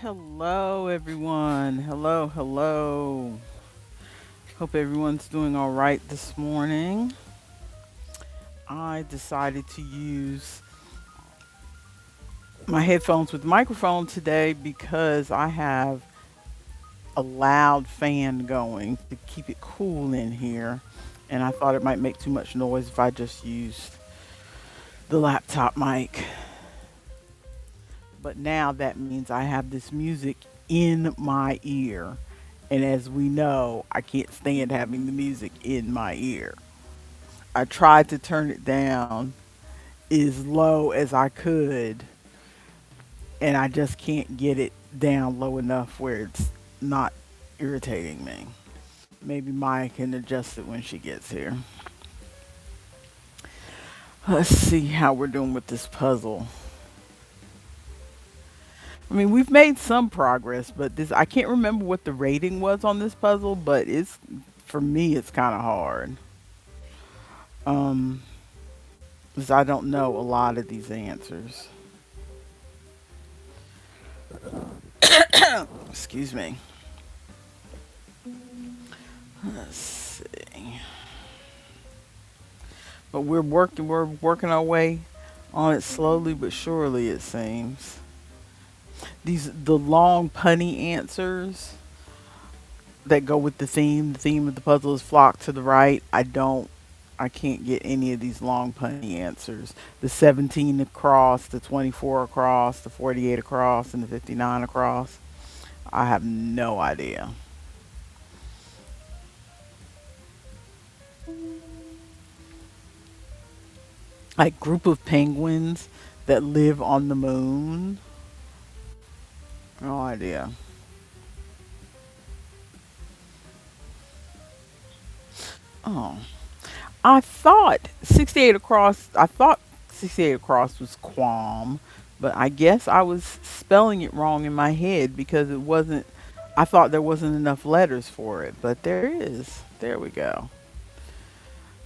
Hello, everyone. Hello, hello. Hope everyone's doing all right this morning. I decided to use my headphones with microphone today because I have a loud fan going to keep it cool in here. And I thought it might make too much noise if I just used the laptop mic. But now that means I have this music in my ear. And as we know, I can't stand having the music in my ear. I tried to turn it down as low as I could, and I just can't get it down low enough where it's not irritating me. Maybe Maya can adjust it when she gets here. Let's see how we're doing with this puzzle. I mean, we've made some progress, but this I can't remember what the rating was on this puzzle, but it's for me it's kind of hard. Um, because I don't know a lot of these answers. Excuse me. Let's see. But we're working our way on it slowly but surely it seems. The long punny answers that go with the theme of the puzzle is flock to the right. I can't get any of these long punny answers. The 17 across, the 24 across, the 48 across, and the 59 across. I have no idea. Like group of penguins that live on the moon. No idea. Oh, I thought 68 across was qualm, but I guess I was spelling it wrong in my head because it wasn't. I thought there wasn't enough letters for it, but there is. There we go.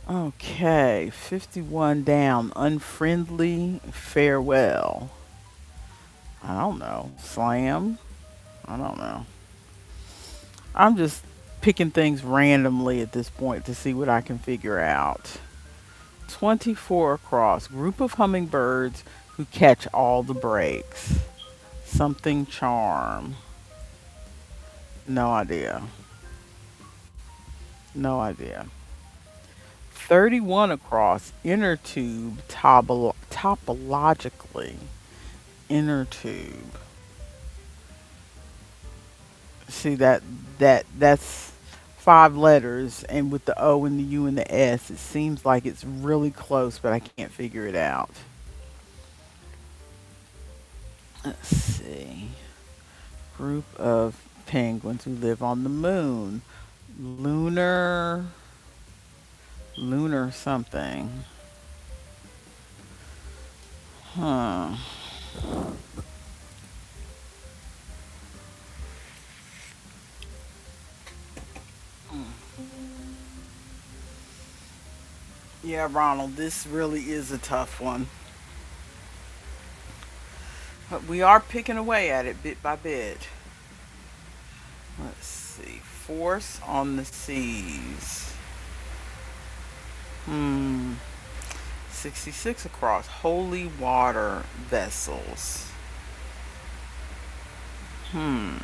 Okay, 51 down. Unfriendly farewell. I don't know. Slam? I don't know. I'm just picking things randomly at this point to see what I can figure out. 24 across. Group of hummingbirds who catch all the breaks. Something charm. No idea. No idea. 31 across. Inner tube topologically. Inner tube. See that's five letters, and with the O and the U and the S it seems like it's really close, but I can't figure it out. Let's see. Group of penguins who live on the moon. Lunar, lunar something. Huh. Yeah, Ronald, this really is a tough one. But we are picking away at it bit by bit. Let's see. Force on the seas. Hmm. 66 across. Holy water vessels. Hmm.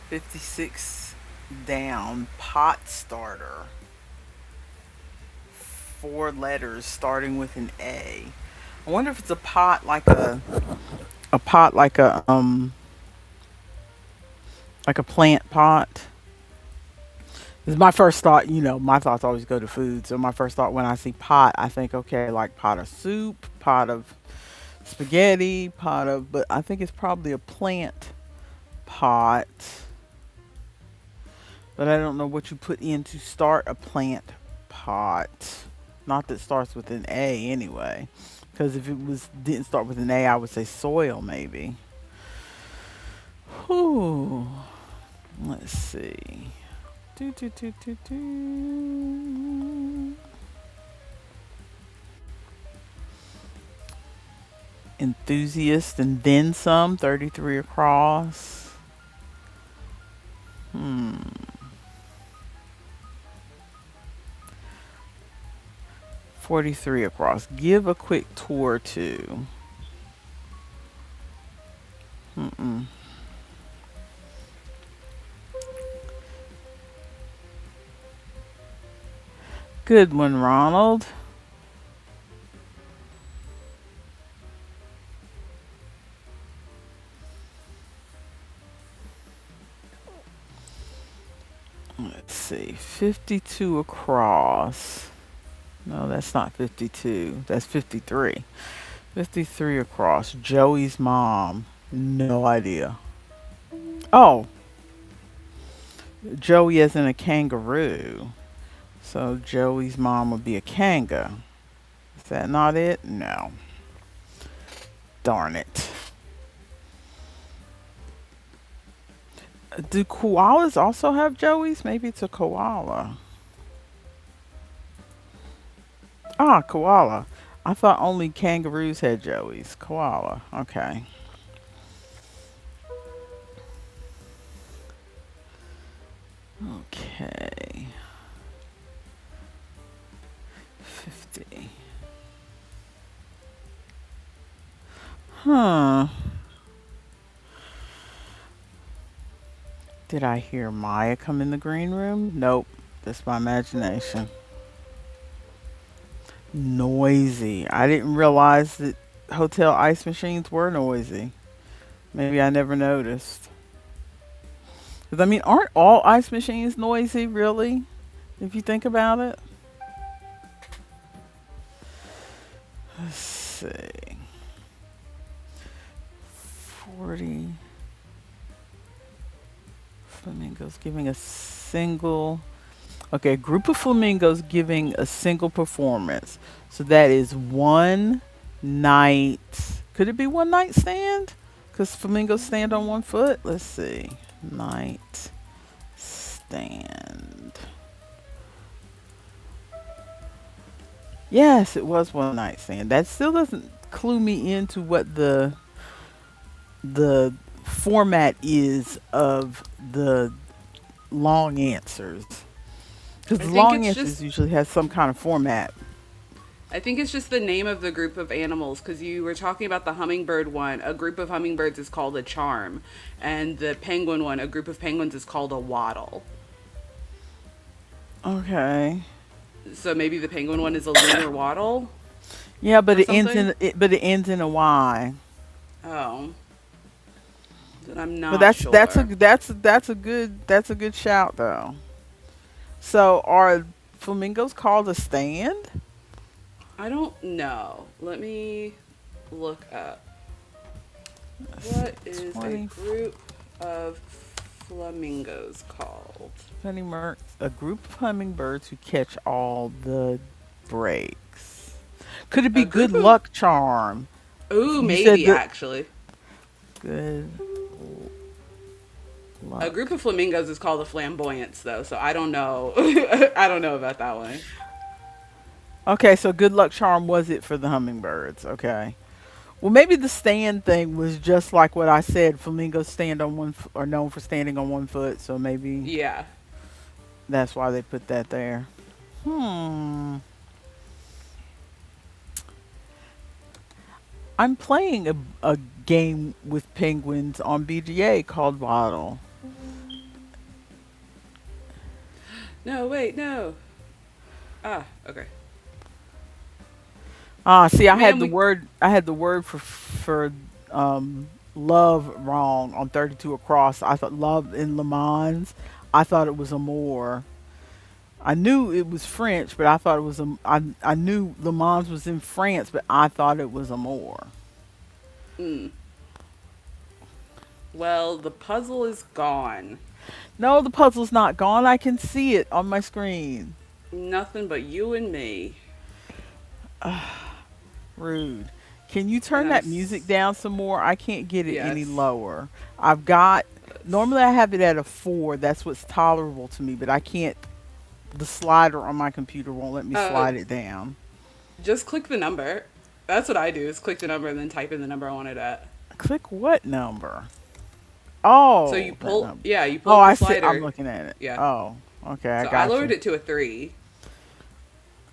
56 down. Pot starter. Four letters starting with an A. I wonder if it's a pot like a plant pot. This is my first thought, my thoughts always go to food. So my first thought when I see pot, I think okay, like pot of soup, pot of spaghetti, but I think it's probably a plant pot. But I don't know what you put in to start a plant pot. Not that starts with an A anyway. Because if it was didn't start with an A, I would say soil maybe. Whew. Let's see. Do, do, do, do, do. Enthusiast and then some, 33 across. Hmm. 43 across. Give a quick tour to. Mm-mm. Good one, Ronald. Let's see. 52 across. No, that's not 52. That's 53. 53 across. Joey's mom. No idea. Oh, Joey as in a kangaroo. So Joey's mom would be a kanga. Is that not it? No. Darn it. Do koalas also have Joeys? Maybe it's a koala. Ah, koala. I thought only kangaroos had Joeys. Koala. Okay. Okay. 50. Huh. Did I hear Maya come in the green room? Nope. That's my imagination. Noisy. I didn't realize that hotel ice machines were noisy. Maybe I never noticed. 'Cause, I mean, aren't all ice machines noisy, really? If you think about it? Let's see. 40 flamingos giving a single. Okay, a group of flamingos giving a single performance. So that is one night. Could it be one night stand? Because flamingos stand on one foot. Let's see. Night stand. Yes, it was one night stand. That still doesn't clue me into what the format is of the long answers. Because I the think long it's answers just usually has some kind of format. I think it's just the name of the group of animals because you were talking about the hummingbird one. A group of hummingbirds is called a charm, and the penguin one, a group of penguins, is called a waddle. Okay. So maybe the penguin one is a lunar waddle Yeah, but or it ends something. in it ends in a Y. Oh, then I'm But not that's a sure. that's a good shout though. So are flamingos called a stand? I don't know. Let me look up. Let's What see. is a 20 group of flamingos called? a group of hummingbirds who catch all the breaks. Could it be A good group of luck charm? Ooh, You said maybe the actually. good A group luck. of flamingos is called a flamboyance, though, so I don't know. I don't know about that one. Okay, so good luck charm was it for the hummingbirds? Okay. Well, maybe the stand thing was just like what I said. Flamingos stand on are known for standing on one foot, so maybe Yeah. that's why they put that there. Hmm. I'm playing a game with penguins on BGA called Bottle. No, wait, no. Ah, okay. Ah, see, Man, we. I had the word for love wrong on 32 across. I thought love in Le Mans. I thought it was amour. I knew it was French, but I thought it was I knew Le Mans was in France, but I thought it was amour. Mm, well, the puzzle is gone. No, the puzzle's not gone. I can see it on my screen. Nothing but you and me. Rude. Can you And turn that music down some more? I can't get it any yes. lower. I've got Let's, normally I have it at a 4. That's what's tolerable to me, but I can't. The slider on my computer won't let me uh, slide it down. just click the number. That's what I do is click the number and then type in the number I want it at. Click what number? So you Oh, that pull, number. yeah, you pull Oh, up the I see. I'm slider. looking at it. Yeah. Oh, okay. I So I got lowered you. it to a 3.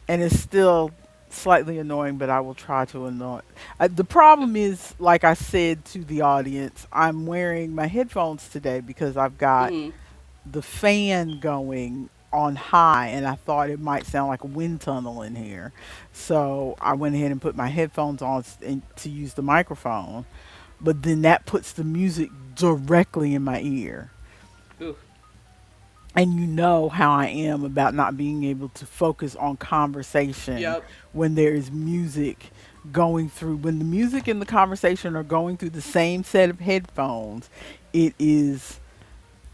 And it's still slightly annoying, but I will try to annoy. The problem is, like I said to the audience, I'm wearing my headphones today because I've got Mm-hmm. the fan going on high, and I thought it might sound like a wind tunnel in here. So I went ahead and put my headphones on to use the microphone, but then that puts the music directly in my ear. Ooh. And you know how I am about not being able to focus on conversation Yep. when there is music going through. When the music and the conversation are going through the same set of headphones, it is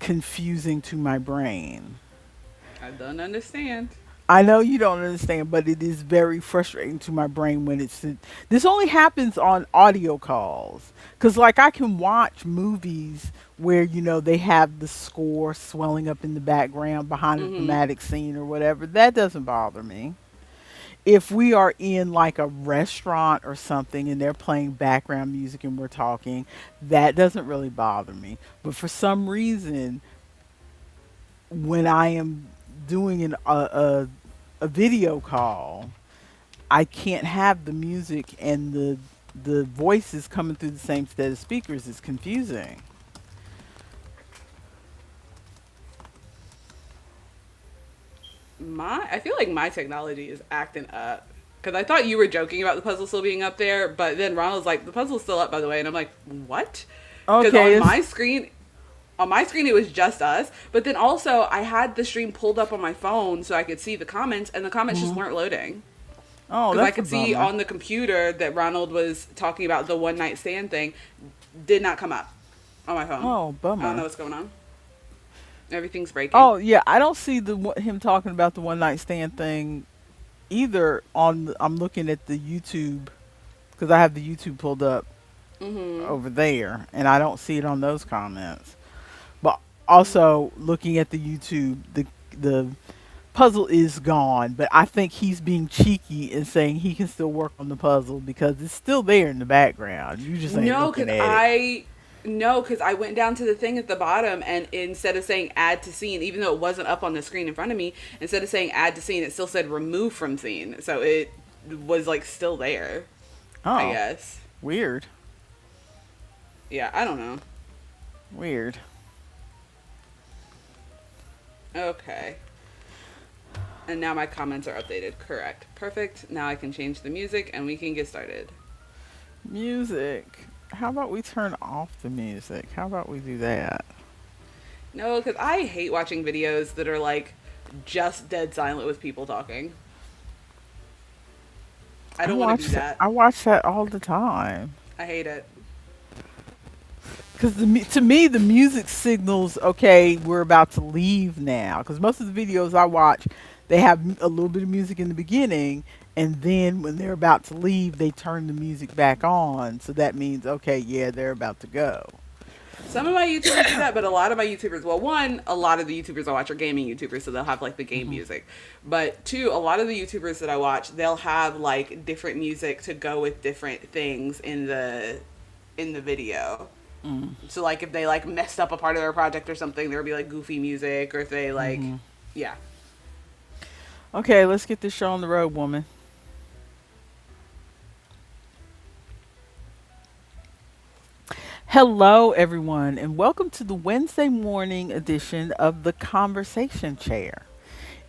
confusing to my brain. I don't understand. I know you don't understand, but it is very frustrating to my brain when it's. This only happens on audio calls. Because, like, I can watch movies where, they have the score swelling up in the background behind a Mm-hmm. dramatic scene or whatever. That doesn't bother me. If we are in, like, a restaurant or something and they're playing background music and we're talking, that doesn't really bother me. But for some reason, when I am doing a video call, I can't have the music and the voices coming through the same set of speakers. It's confusing. I feel like my technology is acting up. Because I thought you were joking about the puzzle still being up there, but then Ronald's like, the puzzle's still up, by the way. And I'm like, what? Because Okay, on my screen, it was just us. But then also, I had the stream pulled up on my phone so I could see the comments, and the comments just weren't loading. oh, Because I that's a could see bummer. on the computer that Ronald was talking about the one night stand thing, did not come up on my phone. Oh, I don't know bummer. what's going on. Everything's breaking. Oh yeah, I don't see him talking about the one night stand thing either. I'm looking at the YouTube because I have the YouTube pulled up Mm-hmm. over there, and I don't see it on those comments. But also looking at the YouTube, the puzzle is gone, but I think he's being cheeky and saying he can still work on the puzzle because it's still there in the background. You just ain't No, looking because at it. I no, because I went down to the thing at the bottom, and instead of saying add to scene, even though it wasn't up on the screen in front of me, instead of saying add to scene, it still said remove from scene. So it was like still there, I Oh, guess. weird. Yeah, I don't know. Weird. Okay. And now my comments are updated. Correct. Perfect. Now I can change the music and we can get started. Music. How about we turn off the music? How about we do that? No, because I hate watching videos that are like just dead silent with people talking. I don't want to do that. I watch that all the time. I hate it. Because to me, the music signals, okay, we're about to leave now. Because most of the videos I watch, they have a little bit of music in the beginning, and then when they're about to leave, they turn the music back on. So that means, okay, yeah, they're about to go. Some of my YouTubers do that, but a lot of my YouTubers, well, one, a lot of the YouTubers I watch are gaming YouTubers, so they'll have like the game Hmm. music. But two, a lot of the YouTubers that I watch, they'll have like different music to go with different things in the video. Mm. So like if they like messed up a part of their project or something, there'll be like goofy music, or if they like, Hmm. yeah. Okay, let's get this show on the road, woman. Hello, everyone, and welcome to the Wednesday morning edition of the Conversation Chair.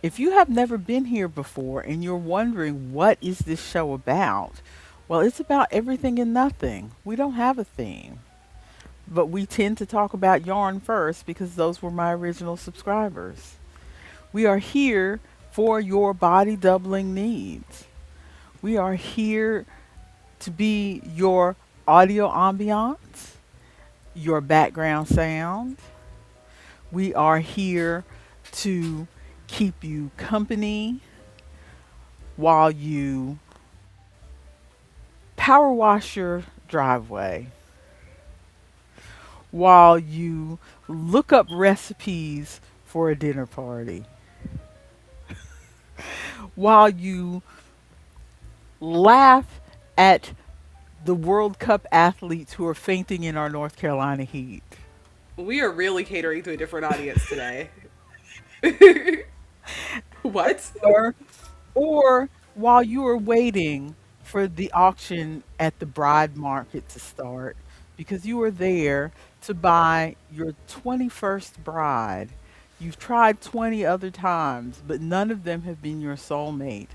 If you have never been here before and you're wondering what is this show about, well, it's about everything and nothing. We don't have a theme, but we tend to talk about yarn first because those were my original subscribers. We are here for your body doubling needs. We are here to be your audio ambiance, your background sound. We are here to keep you company while you power wash your driveway, while you look up recipes for a dinner party, while you laugh at the World Cup athletes who are fainting in our North Carolina heat. We are really catering to a different audience today. What? Or or while you were waiting for the auction at the bride market to start because you were there to buy your 21st bride. You've tried 20 other times, but none of them have been your soulmate.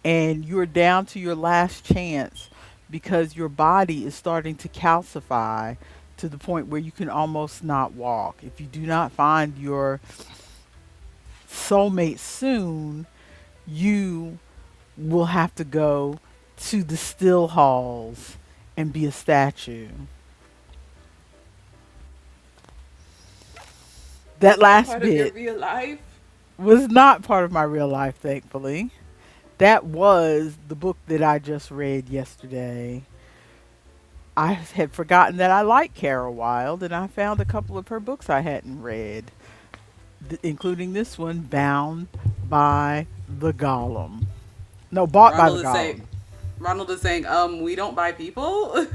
And you're down to your last chance because your body is starting to calcify to the point where you can almost not walk. If you do not find your soulmate soon, you will have to go to the still halls and be a statue. That Was that last part of your bit real life? was not part of my real life, thankfully. That was the book that I just read yesterday. I had forgotten that I like Kara Wilde, and I found a couple of her books I hadn't read, including this one, Bound by the Golem. No, Bought by the Ronald is saying, Golem. we don't buy people.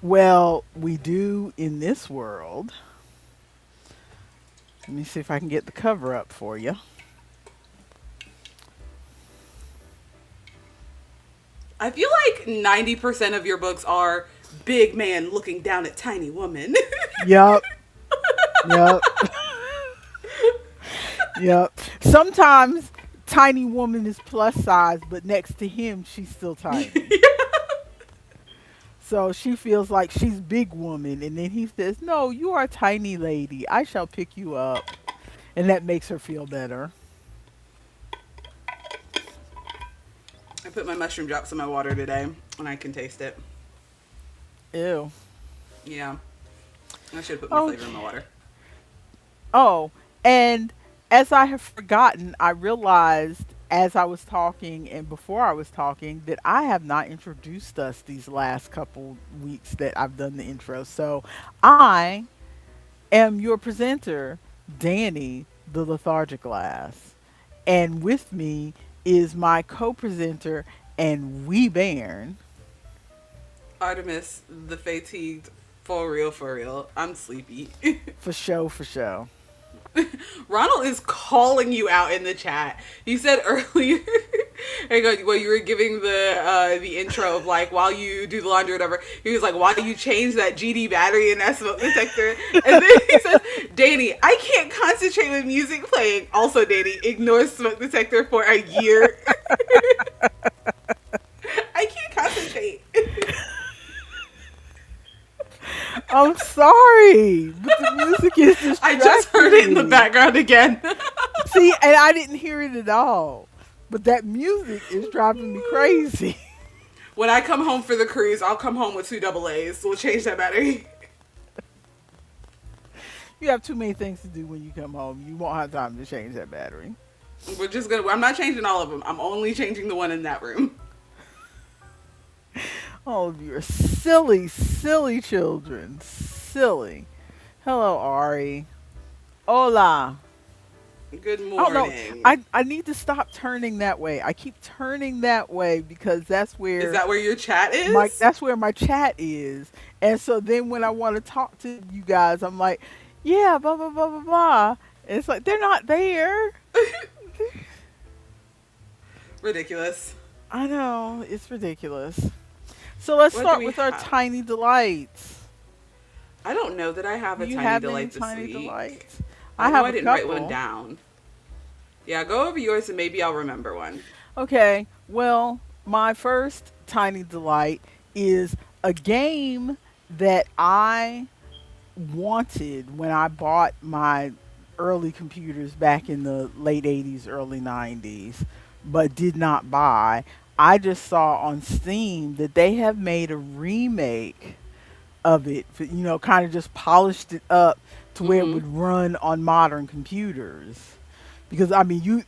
Well, we do in this world. Let me see if I can get the cover up for you. I feel like 90% of your books are big man looking down at tiny woman. Yup, yup, yup. Sometimes tiny woman is plus size, but next to him, she's still tiny. So she feels like she's big woman, and then he says, "No, you are a tiny lady. I shall pick you up," and that makes her feel better. I put my mushroom drops in my water today, and I can taste it. Ew. Yeah, I should have put more Oh, flavor in my water. oh, and as I have forgotten, I realized as I was talking and before I was talking that I have not introduced us these last couple weeks that I've done the intro. So I am your presenter, Danny, the Lethargic Glass. And with me is my co presenter and wee bairn. Artemis, the fatigued, for real, for real. I'm sleepy. For show, for show. Ronald is calling you out in the chat. He said earlier, hang on, well, you were giving the intro of like while you do the laundry or whatever. He was like, "Why do you change that GD battery in that smoke detector?" And then he says, "Danny, I can't concentrate with music playing." Also, Danny, ignore smoke detector for a year. I can't concentrate. I'm sorry, but the music is I just heard it in the distracting. background again. See, and I didn't hear it at all. But that music is driving me crazy. When I come home for the cruise, I'll come home with two double A's. We'll change that battery. You have too many things to do when you come home. You won't have time to change that battery. I'm not changing all of them. I'm only changing the one in that room. All of you are silly, silly children. Silly. Hello, Ari. Hola. Good I don't know. morning. I need to stop turning that way. I keep turning that way because Is that where your chat is? that's where my chat is. And so then when I want to talk to you guys, I'm like, yeah, blah blah blah blah blah. And it's like they're not there. Ridiculous. I know, it's ridiculous. So let's What do start we with our have? tiny delights. I don't know that I have Do a you tiny have any delight this tiny week. delights? I I know have I a didn't write one couple. down. Yeah, go over yours and maybe I'll remember one. Okay, well, my first tiny delight is a game that I wanted when I bought my early computers back in the late 80s, early 90s, but did not buy. I just saw on Steam that they have made a remake of it, kind of just polished it up to where it Mm-hmm. would run on modern computers. Because I mean,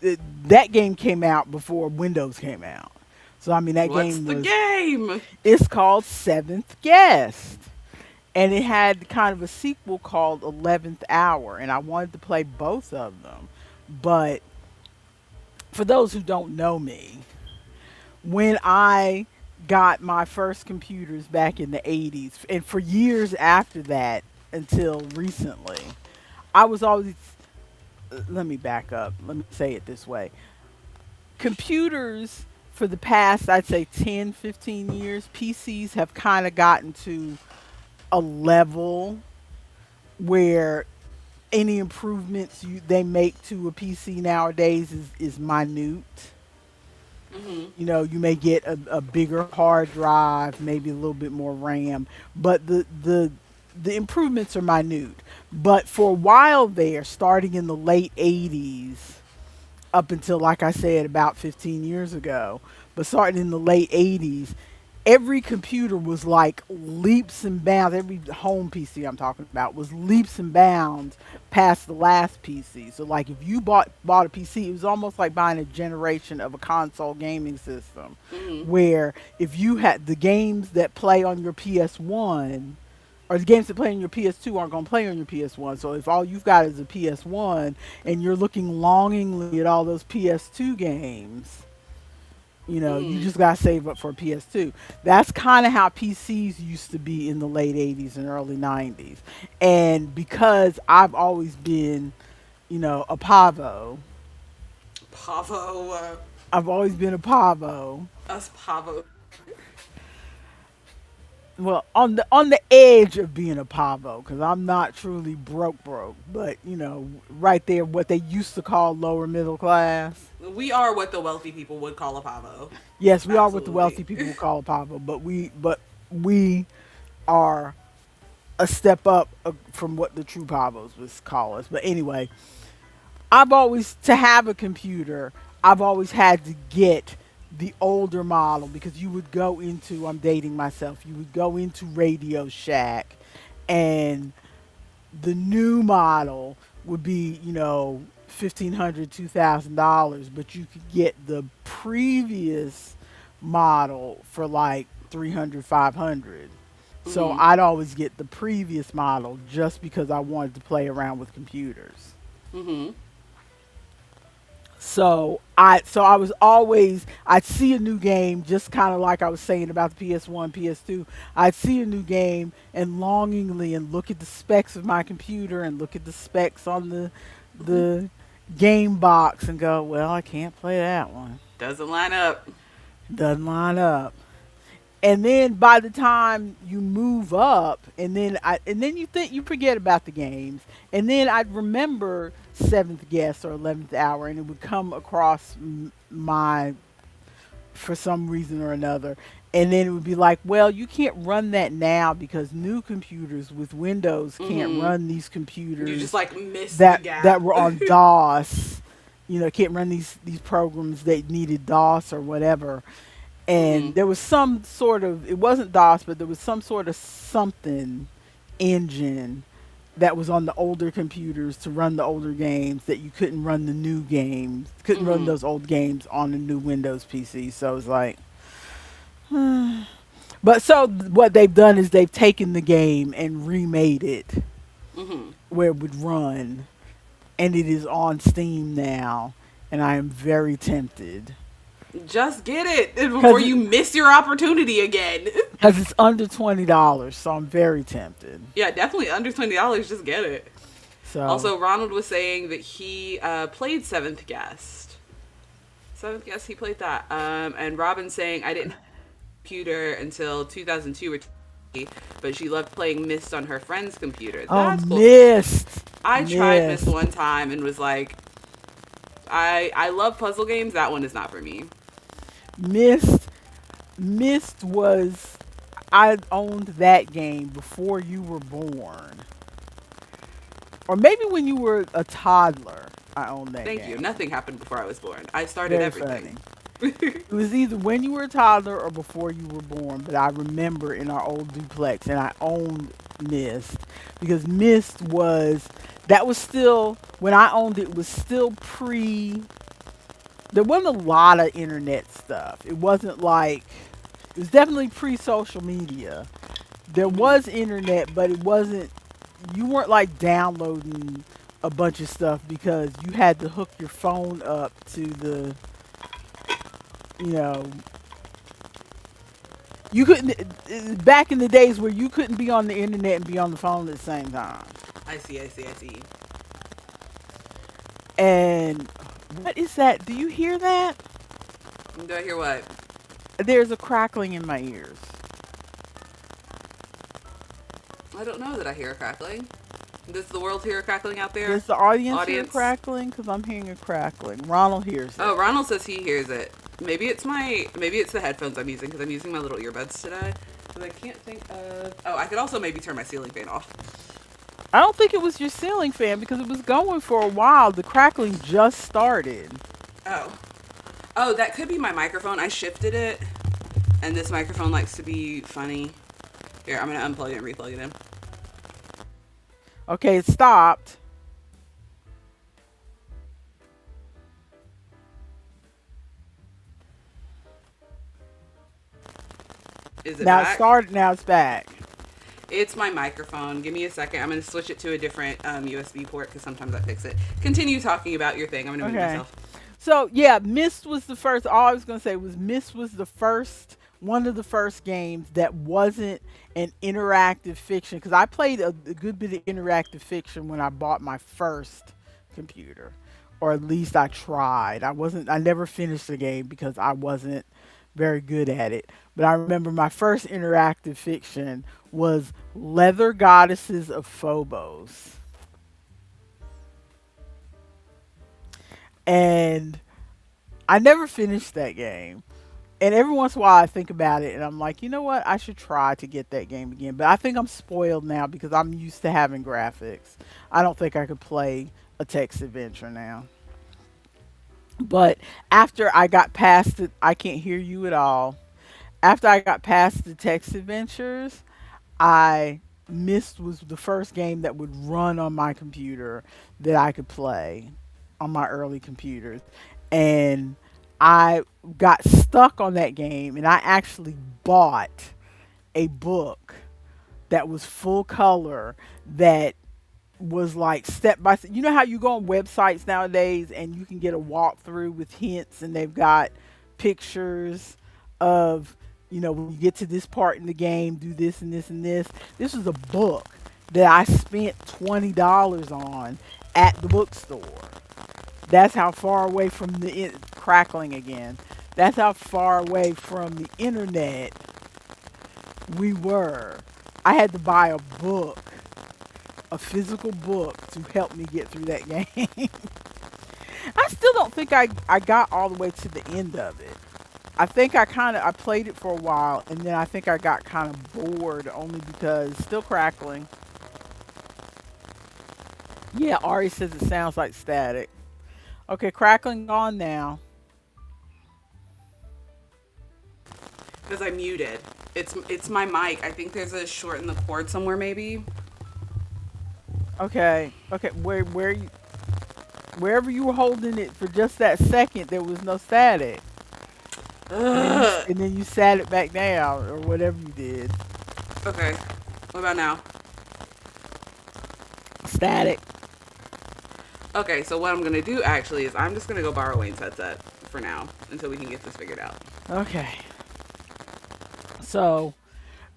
that game came out before Windows came out. So I mean, that What's game the was game? it's called Seventh Guest, and it had kind of a sequel called 11th Hour, and I wanted to play both of them. But for those who don't know me, when I got my first computers back in the 80s. And for years after that, until recently, I was always, let me back up. Let me say it this way. Computers, for the past, I'd say 10, 15 years, PCs have kind of gotten to a level where any improvements they make to a PC nowadays is minute. Mhm. You know, you may get a bigger hard drive, maybe a little bit more RAM, but the improvements are minute. But for a while there, starting in the late 80s, up until, like I said, about 15 years ago, but starting in the late 80s, every computer was like leaps and bounds. Every home PC I'm talking about was leaps and bounds past the last PC. So like if you bought a PC, it was almost like buying a generation of a console gaming system, Mhm. where if you had the games that play on your PS1, or the games that play on your PS2 aren't going to play on your PS1. So if all you've got is a PS1 and you're looking longingly at all those PS2 games, you know, you Mhm. just got to save up for a PS2. That's kind of how PCs used to be in the late 80s and early 90s. And because I've always been, you know, a Pavo, Pavo. I've always been a Pavo. Us Pavo. Well, on the edge of being a Pavo, because I'm not truly broke, but you know, right there, what they used to call lower middle class. We are what the wealthy people would call a pavo. Yes, we are what the Absolutely. wealthy people would call a Pavo, but we are a step up from what the true Pavos would call us. But anyway, I've always to have a computer. I've always had to get the older model because you would go into, I'm dating myself, you would go into Radio Shack and the new model would be, you know, $1,500, $2,000, but you could get the previous model for like 300, 500. So Mhm. I'd always get the previous model just because I wanted to play around with computers. Mhm. So I was always, I'd see a new game, just kind of like I was saying about the PS1, PS2. I'd see a new game and longingly and look at the specs of my computer and look at the specs on the game box and go, well, I can't play that one. Doesn't line up. Doesn't line up. And then by the time you move up, and then you think you forget about the games, and then I'd remember Seventh Guest or 11th Hour, and it would come across my for some reason or another, and then it would be like, well, you can't run that now because new computers with Windows can't Mhm. run these You just computers like miss the that gap. were on DOS. You know, can't run these programs that needed DOS or whatever, and Mhm. there was some sort of, it wasn't DOS, but there was some sort of something engine that was on the older computers to run the older games that you couldn't run the new games, couldn't run Mhm. those old games on the new Windows PC. So it's like, but so what they've done is they've taken the game and remade it Mhm. where it would run, and it is on Steam now, and I am very tempted Just get it before because you miss your opportunity again. it's under $20, so I'm very tempted. Yeah, definitely under $20. Just get it. So, Also, Ronald was saying that he played Seventh Guest. Seventh Guest, he played that. And Robin saying I didn't have a computer until 2002 or 2003, but she loved playing Myst on her friend's computer. oh, That's cool. missed, I tried Myst missed, one time and was like, I love puzzle games. That one is not for me. missed, missed was, I owned that game before you were born, or maybe when you were a toddler. I owned that Thank you. game. Nothing happened before I was born. I started Very everything. funny. It was either when you were a toddler or before you were born, but I remember in our old duplex, and I owned Mist because Mist was, that was still, when I owned it, was still pre. There wasn't a lot of internet stuff. It wasn't like, it was definitely pre social media. There Hmm. was internet, but it wasn't. You weren't like downloading a bunch of stuff because you had to hook your phone up to the, you know, You couldn't back in the days where you couldn't be on the internet and be on the phone at the same time. I see, I see, I see. And what is that? Do you hear that? Do I hear what? There's a crackling in my ears. I don't know that I hear a crackling. Does the world hear a crackling out there? Does the audience hear a Audience? crackling? Because I'm hearing a crackling. Ronald hears Oh, it. Ronald says he hears it. Maybe it's the headphones I'm using because I'm using my little earbuds today. But I can't think of. Oh, I could also maybe turn my ceiling fan off. I don't think it was your ceiling fan because it was going for a while. The crackling just started. Oh, oh, that could be my microphone. I shifted it, and this microphone likes to be funny. Here, I'm gonna unplug it and replug it in. Okay, it stopped. Is it Now it back? started. Now it's back. It's my microphone. Give me a second. I'm gonna switch it to a different USB port because sometimes I fix it. Continue talking about your thing. I'm gonna mute Okay. myself. So yeah, Myst was the first. All I was gonna say was Myst was the first, one of the first games that wasn't an interactive fiction. Because I played a good bit of interactive fiction when I bought my first computer, or at least I tried. I wasn't. I never finished the game because I wasn't very good at it. But I remember my first interactive fiction was Leather Goddesses of Phobos, and I never finished that game. And every once in a while I think about it and I'm like, you know what? I should try to get that game again. But I think I'm spoiled now because I'm used to having graphics. I don't think I could play a text adventure now. But after I got past it, I can't hear you at all. After I got past the text adventures, I Myst was the first game that would run on my computer that I could play on my early computers. And I got stuck on that game and I actually bought a book that was full color that was like step by step. You know how you go on websites nowadays and you can get a walkthrough with hints and they've got pictures of, when you get to this part in the game, do this and this and this. This was a book that I spent $20 on at the bookstore. That's how far away from crackling again. That's how far away from the internet we were. I had to buy a book, a physical book, to help me get through that game. I still don't think I got all the way to the end of it. I think I played it for a while and then I think I got kind of bored only because still crackling. Yeah, Ari says it sounds like static. Okay, crackling on now. Because I muted. It's my mic. I think there's a short in the cord somewhere maybe. Okay. Okay, wherever you were holding it for just that second there was no static. And then Ugh. you sat it back down or whatever you did. Okay. What about now? Static. Okay, so what I'm gonna do actually is I'm just gonna go borrow Wayne's headset for now until we can get this figured out. Okay. So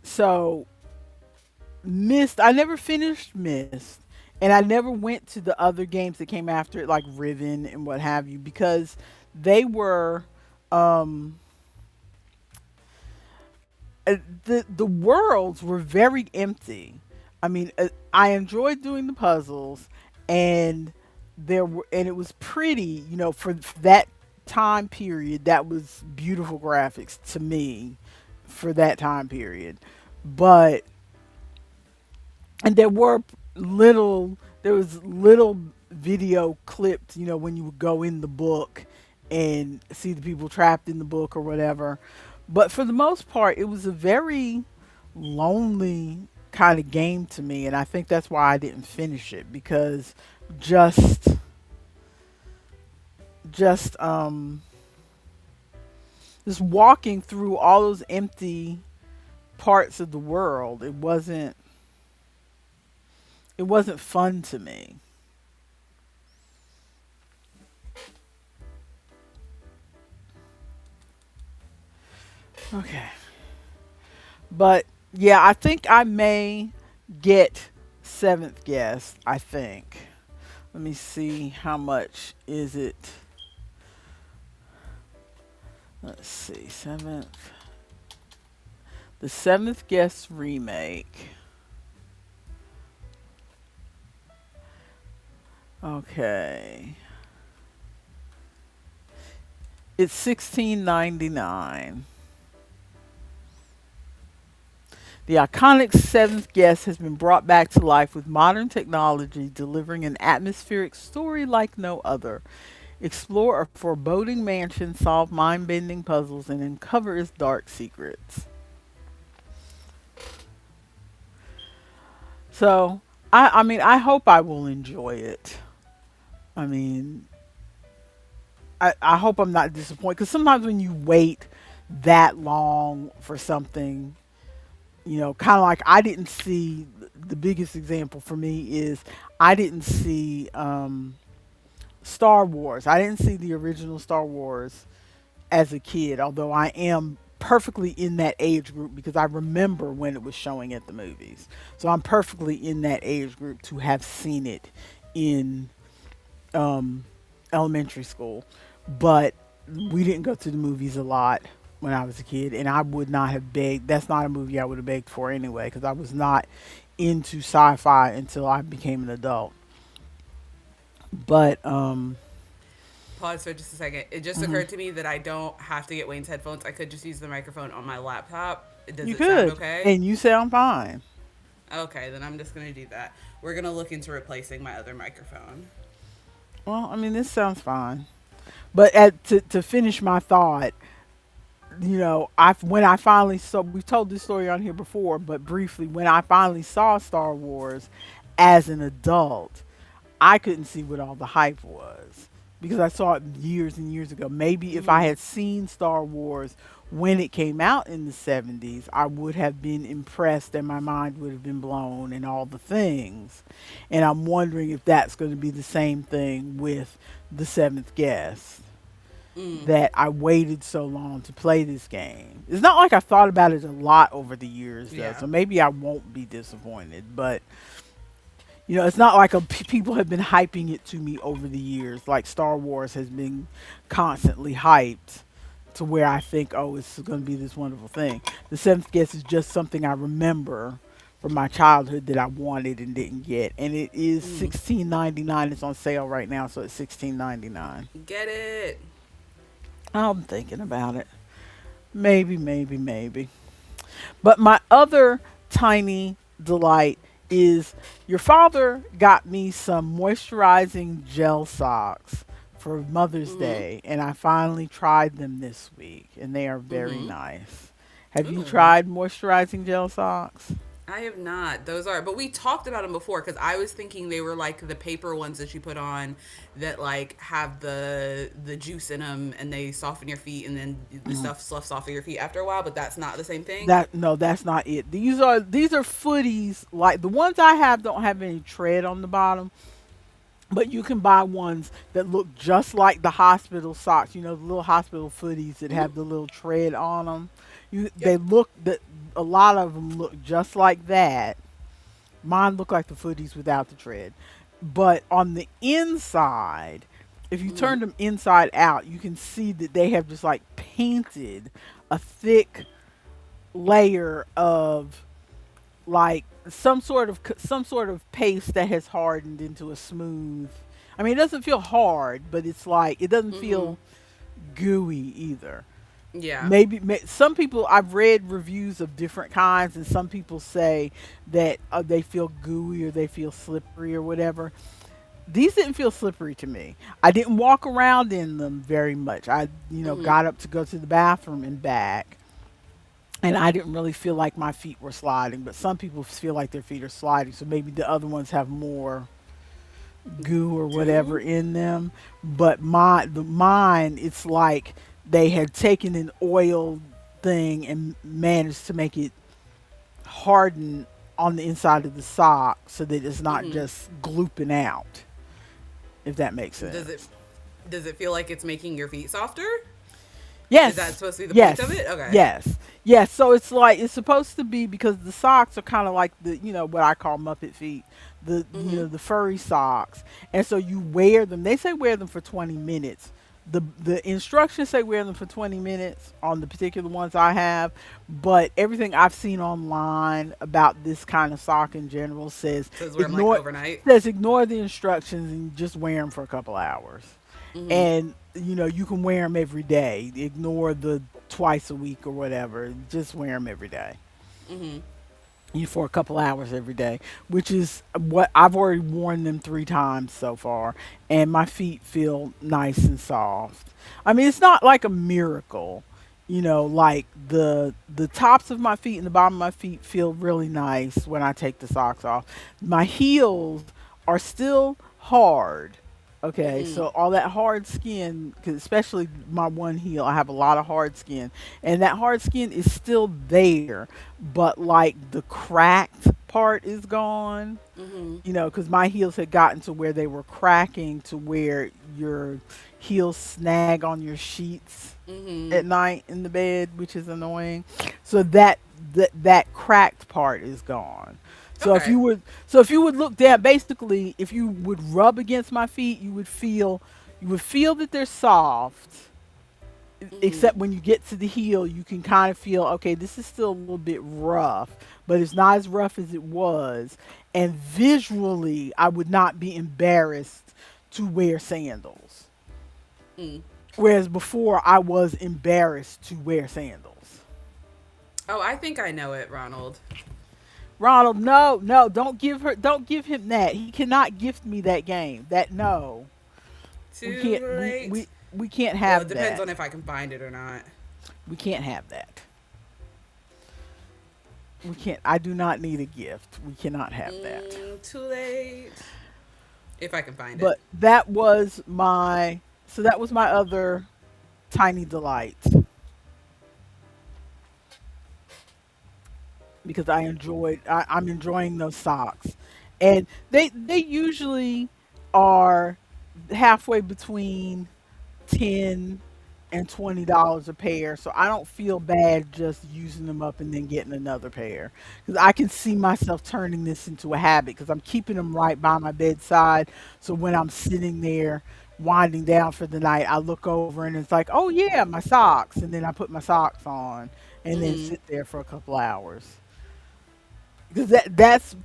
so Mist, I never finished Mist. And I never went to the other games that came after it, like Riven and what have you, because they were um the worlds were very empty. I mean, I enjoyed doing the puzzles, and and it was pretty, for that time period. That was beautiful graphics to me for that time period. But and there was little video clips, when you would go in the book and see the people trapped in the book or whatever. But for the most part it was a very lonely kind of game to me, and I think that's why I didn't finish it, because just just just walking through all those empty parts of the world, it wasn't fun to me. Okay. But yeah, I think I may get seventh guest. I think. Let me see how much is it. Let's see, the seventh guest remake. Okay, it's 16.99. The iconic seventh guest has been brought back to life with modern technology, delivering an atmospheric story like no other. Explore a foreboding mansion, solve mind bending puzzles, and uncover its dark secrets. So, I mean, I hope I will enjoy it. I mean, I hope I'm not disappointed because sometimes when you wait that long for something, kind of like I didn't see the biggest example for me is I didn't see Star Wars. I didn't see the original Star Wars as a kid, although I am perfectly in that age group because I remember when it was showing at the movies. So I'm perfectly in that age group to have seen it in um, elementary school. But we didn't go to the movies a lot when I was a kid, and I would not have begged. That's not a movie I would have begged for anyway because I was not into sci-fi until I became an adult. But Pause for just a second. It just mhm. occurred to me that I don't have to get Wayne's headphones. I could just use the microphone on my laptop. Does You it sound could, okay? and you sound fine. Okay, then I'm just gonna do that. We're gonna look into replacing my other microphone. Well, I mean, this sounds fine. But to finish my thought, I when I finally saw, we told this story on here before, but briefly, when I finally saw Star Wars as an adult, I couldn't see what all the hype was because I saw it years and years ago. Maybe if I Mm-hmm. had seen Star Wars when it came out in the 70s, I would have been impressed and my mind would have been blown and all the things. And I'm wondering if that's going to be the same thing with the seventh guest, Mm. that I waited so long to play this game. It's not like I thought about it a lot over the years though, Yeah. so maybe I won't be disappointed, but it's not like people have been hyping it to me over the years. Like Star Wars has been constantly hyped to where I think, oh, it's going to be this wonderful thing. The seventh guest is just something I remember from my childhood that I wanted and didn't get, and it is Mm. 16.99. It's on sale right now, so it's 16.99. Get it. I'm thinking about it. Maybe, maybe, maybe. But my other tiny delight is your father got me some moisturizing gel socks for Mother's Mm-hmm. Day, and I finally tried them this week, and they are very Mm-hmm. nice. Have you Ooh. tried moisturizing gel socks? I have not. Those are, but we talked about them before because I was thinking they were like the paper ones that you put on that like have the juice in them and they soften your feet and then the Mhm. stuff sloughs off of your feet after a while. But that's not the same thing. That no, that's not it. These are footies. Like the ones I have don't have any tread on the bottom, but you can buy ones that look just like the hospital socks. The little hospital footies that Mm-hmm. have the little tread on them. They Yep. look that a lot of them look just like that. Mine look like the footies without the tread, but on the inside, if you Mm-hmm. turn them inside out, you can see that they have just like painted a thick layer of like some sort of paste that has hardened into a smooth. I mean, it doesn't feel hard, but it's like it doesn't Mm-hmm. feel gooey either. Yeah. Maybe some people, I've read reviews of different kinds, and some people say that they feel gooey or they feel slippery or whatever. These didn't feel slippery to me. I didn't walk around in them very much. I Mm-hmm. got up to go to the bathroom and back, and I didn't really feel like my feet were sliding, but some people feel like their feet are sliding, so maybe the other ones have more goo or whatever Goo. in them. But mine, it's like they had taken an oil thing and managed to make it harden on the inside of the sock so that it's not Mm-hmm. just glooping out, if that makes Does it sense. does it feel like it's making your feet softer? Is that Yes, supposed to be the point of yes, it? Okay. yes, yes. So it's like it's supposed to be because the socks are kind of like the what I call Muppet feet, the Mm-hmm. the furry socks, and so you wear them. They say wear them for 20 minutes. The instructions say wear them for 20 minutes on the particular ones I have, but everything I've seen online about this kind of sock in general Says wear them like ignore overnight. ignore the instructions and just wear them for a couple hours. Mm-hmm. And you can wear them every day. Ignore the twice a week or whatever. Just wear them every day. Mm-hmm. You for a couple hours every day, which is what I've already worn them 3 times so far, and my feet feel nice and soft. I mean, it's not like a miracle, like the tops of my feet and the bottom of my feet feel really nice when I take the socks off. My heels are still hard. Okay, Mm-hmm. so all that hard skin, 'cause especially my one heel, I have a lot of hard skin, and that hard skin is still there, but like the cracked part is gone. Mm-hmm. Because my heels had gotten to where they were cracking to where your heels snag on your sheets Mm-hmm. at night in the bed, which is annoying. So that cracked part is gone. So if Okay. you would look down, basically, if you would rub against my feet, you would feel that they're soft. Mm-hmm. Except when you get to the heel, you can kind of feel, okay, this is still a little bit rough, but it's not as rough as it was. And visually, I would not be embarrassed to wear sandals. Mm. Whereas before, I was embarrassed to wear sandals. Oh, I think I know it, Ronald. Ronald, no, no, don't give him that. He cannot gift me that game. That no, we Too can't, late. we can't Well, it have depends that. on if I can find it or not. We can't have that. We can't. I do not need a gift. We cannot have that. Too late. If I can find it. But that was my other tiny delight because I'm enjoying those socks, and they usually are halfway between $10 and $20 a pair, so I don't feel bad just using them up and then getting another pair because I can see myself turning this into a habit because I'm keeping them right by my bedside. So when I'm sitting there winding down for the night, I look over and it's like, oh yeah, my socks, and then I put my socks on and then Mm-hmm. sit there for a couple hours because that's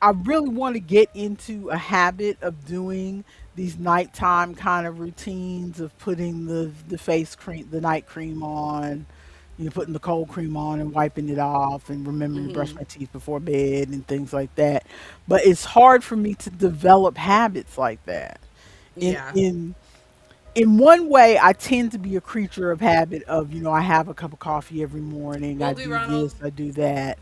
I really want to get into a habit of doing these nighttime kind of routines of putting the face cream, the night cream on, putting the cold cream on and wiping it off and remembering to brush Mm-hmm. my teeth before bed and things like that. But it's hard for me to develop habits like that. In Yeah. in in one way, I tend to be a creature of habit of, I have a cup of coffee every morning, I Will do, do Ronald. this, I do that.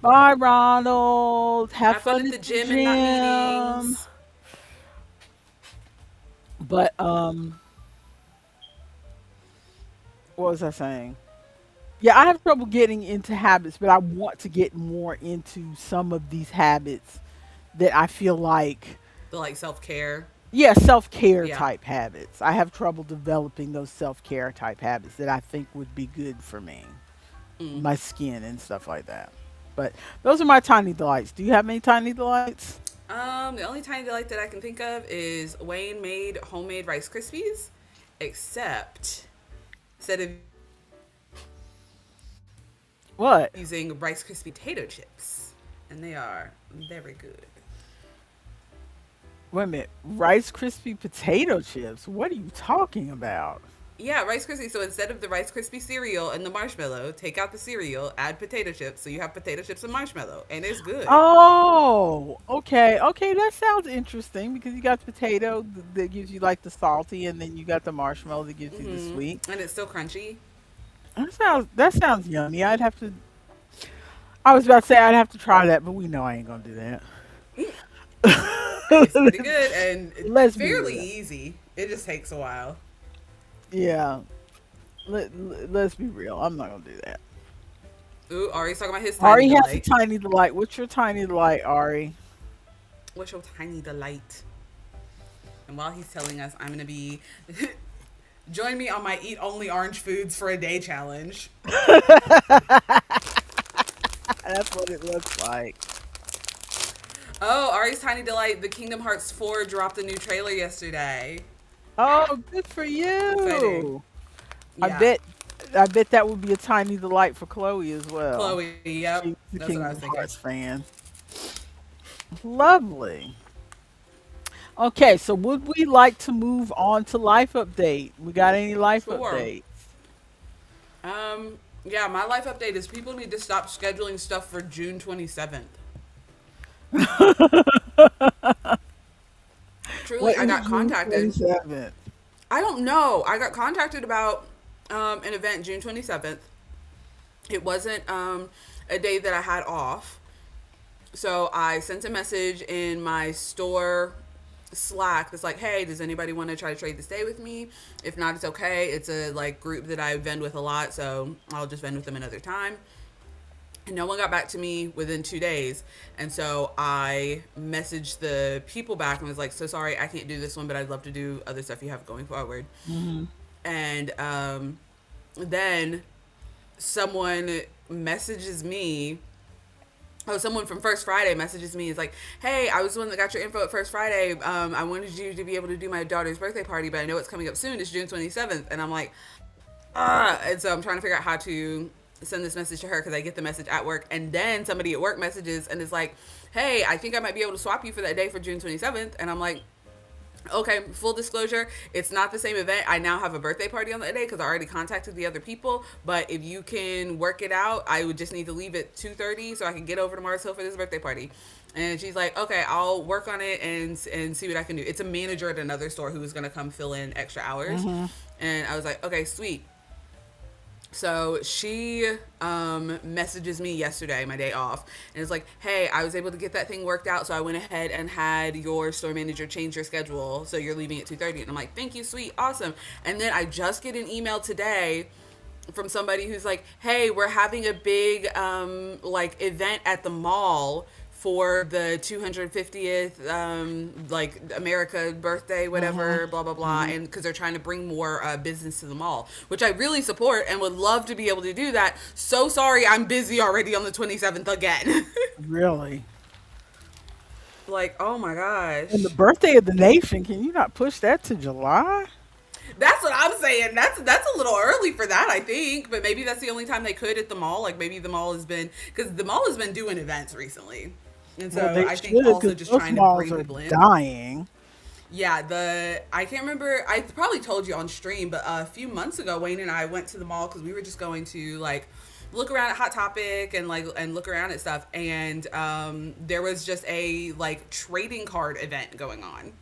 Bye, Ronald. Have Have fun fun at at the the gym and not gym. meetings. But what was I saying? Yeah, I have trouble getting into habits, but I want to get more into some of these habits that I feel like, The like self care. yeah, self-care Yeah. type habits. I have trouble developing those self-care type habits that I think would be good for me, Mm. my skin and stuff like that. But those are my tiny delights. Do you have any tiny delights? The only tiny delight that I can think of is Wayne made homemade Rice Krispies, except instead of using Rice Krispie sprinkles, he's using What? Rice Krispie potato chips, and they are very good. Wait a minute. Rice Krispie potato chips. What are you talking about? Yeah, Rice Krispie. So instead of the Rice Krispie cereal and the marshmallow, take out the cereal, add potato chips, so you have potato chips and marshmallow, and it's good. Oh, okay. Okay, that sounds interesting because you got the potato that gives you like the salty, and then you got the marshmallow that gives you the sweet. And it's still crunchy. That sounds yummy. I'd have to. I was about to say I'd have to try that, but we know I ain't gonna do that. It's pretty good and Let's be fairly real. easy. It just takes a while. Yeah. Let's be real. I'm not gonna do that. Ooh, Ari's talking about his tiny Ari has a delight. tiny delight. What's your tiny delight, Ari? What's your tiny delight? And while he's telling us, I'm gonna be Join me on my eat only orange foods for a day challenge. That's what it looks like. Oh, Ari's Tiny Delight, the Kingdom Hearts 4 dropped a new trailer yesterday. Oh, good for Exciting. you. I Yeah. bet I bet that would be a tiny delight for Chloe as well. Chloe, yep. She's a That's what I was Kingdom thinking. Hearts fan. Lovely. Okay, so would we like to move on to life update? We got any life Sure. updates? Yeah, my life update is people need to stop scheduling stuff for June 27th. Truly, What I is got June contacted. 27th? I don't know. I got contacted about an event June 27th. It wasn't a day that I had off. So I sent a message in my store Slack that's like, hey, does anybody want to try to trade this day with me? If not, it's okay. It's a like group that I vend with a lot, so I'll just vend with them another time. And no one got back to me within 2 days. And so I messaged the people back and was like, so sorry, I can't do this one, but I'd love to do other stuff you have going forward. Hmm. And then someone messages me. Oh, someone from First Friday messages me. Is like, hey, I was the one that got your info at First Friday. I wanted you to be able to do my daughter's birthday party, but I know it's coming up soon. It's June 27th. And I'm like, ah. And so I'm trying to figure out how to send this message to her because I get the message at work. And then somebody at work messages and is like, hey, I think I might be able to swap you for that day for June 27th. And I'm like, okay, full disclosure, it's not the same event. I now have a birthday party on that day because I already contacted the other people. But if you can work it out, I would just need to leave at 2:30 so I can get over to Mars Hill for this birthday party. And she's like, okay, I'll work on it and see what I can do. It's a manager at another store who was going to come fill in extra hours. Hmm. And I was like, okay, sweet. So she messages me yesterday, my day off, and it's like, hey, I was able to get that thing worked out, so I went ahead and had your store manager change your schedule, so you're leaving at 2:30. And I'm like, thank you, sweet, awesome. And then I just get an email today from somebody who's like, hey, we're having a big like event at the mall for the 250th like America birthday, Hmm. whatever, blah blah blah, Hmm. and because they're trying to bring more business to the mall, which I really support and would love to be able to do that. So sorry, I'm busy already on the 27th again. Really? Like, oh my And the gosh. birthday of the nation, can you not push that to July? That's what I'm saying. That's a little early for that, I think. But maybe that's the only time they could at the mall. Like maybe the mall has been because the mall has been doing events recently, and Well, so they I think should, also because just those trying to malls bring are people in. dying. Yeah, the I can't remember. I probably told you on stream, but a few months ago, Wayne and I went to the mall because we were just going to like look around at Hot Topic and like and look around at stuff. And there was just a like trading card event going on.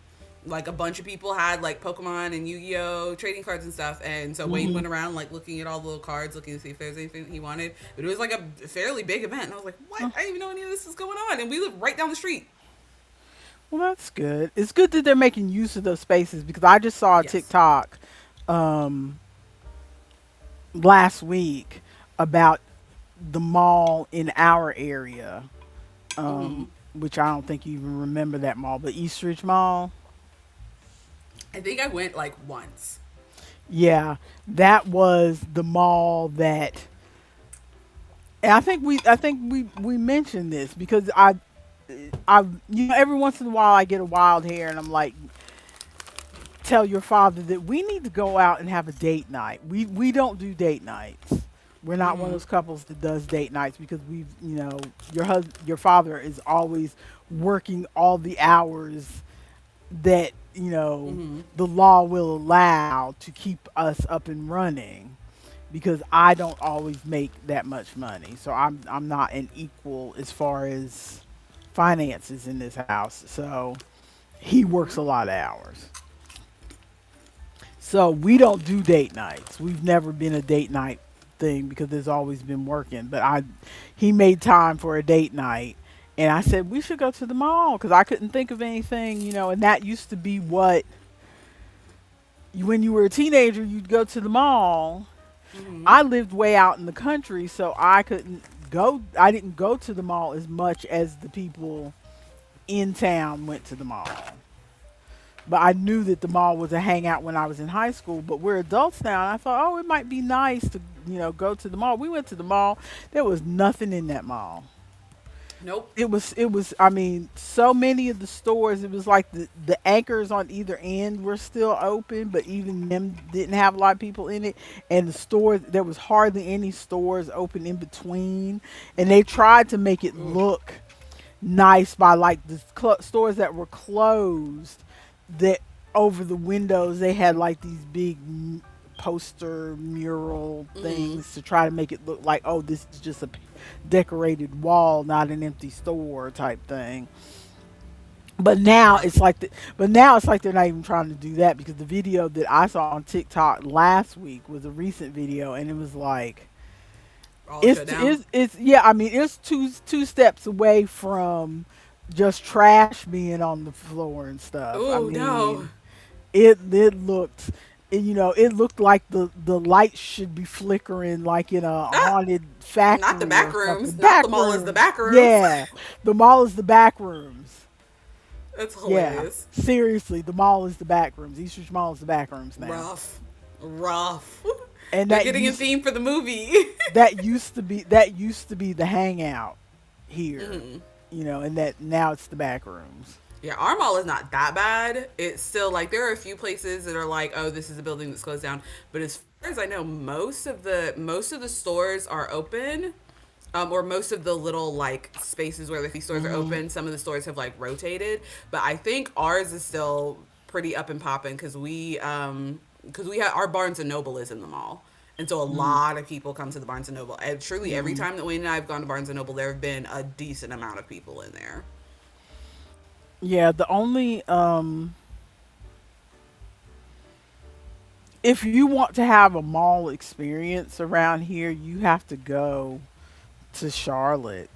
Like a bunch of people had like Pokemon and Yu-Gi-Oh trading cards and stuff, and so Wayne Hmm. went around like looking at all the little cards, looking to see if there's anything he wanted. But it was like a fairly big event, and I was like, "What? I didn't even know any of this was going on." And we live right down the street. Well, that's good. It's good that they're making use of those spaces because I just saw a Yes. TikTok um, last week about the mall in our area, Hmm. which I don't think you even remember that mall, but Eastridge Mall. I think I went like once. Yeah, that was the mall that. And I think we mentioned this because every once in a while I get a wild hair and I'm like, tell your father that we need to go out and have a date night. We don't do date nights. We're not one of Hmm. those couples that does date nights because your father is always working all the hours that Hmm. the law will allow to keep us up and running because I don't always make that much money. So I'm not an equal as far as finances in this house. So he works Hmm. a lot of hours. So we don't do date nights. We've never been a date night thing because there's always been working. But I he made time for a date night and I said we should go to the mall cuz I couldn't think of anything, and that used to be what when you were a teenager you'd go to the mall. Hmm. I lived way out in the country so I didn't go to the mall as much as the people in town went to the mall. but I knew that the mall was a hangout when I was in high school. But we're adults now, and I thought, oh, it might be nice to go to the mall. We went to the mall. There was nothing in that mall. Nope. It was I mean, so many of the stores, it was like the anchors on either end were still open, but even them didn't have a lot of people in it. And the stores, there was hardly any stores open in between, and they tried to make it Ooh. look nice by like the stores that were closed, that over the windows they had like these big poster mural Mm-hmm. things to try to make it look like, oh, this is just a decorated wall, not an empty store type thing. But now Rough. it's like but now it's like they're not even trying to do that, because the video that I saw on TikTok last week was a recent video, and it was like All shut down. it's yeah, I mean, it's two steps away from just trash being on the floor and stuff. I Oh no. mean, it looked, it looked like the lights should be flickering like in a Ah, haunted not the factory back or something. rooms. Not the Back mall is the rooms. back rooms. Yeah. The mall is the back rooms. That's Yeah. hilarious. Seriously, the mall is the back rooms. Eastridge Mall is the back rooms now. Rough. Rough. And They're getting a theme for the movie. that used to be the hangout here. Mhm. And that now it's the back rooms. Yeah, our mall is not that bad. It's still like there are a few places that are like, oh, this is a building that's closed down. But as far as I know, most of the stores are open. Or most of the little like spaces where the stores are Hmm. open. Some of the stores have like rotated, but I think ours is still pretty up and popping because we have our Barnes and Noble is in the mall, and so a Hmm. lot of people come to the Barnes and Noble. And truly, every Hmm. time that Wayne and I have gone to Barnes and Noble, there have been a decent amount of people in there. Yeah, the only if you want to have a mall experience around here, you have to go to Charlotte.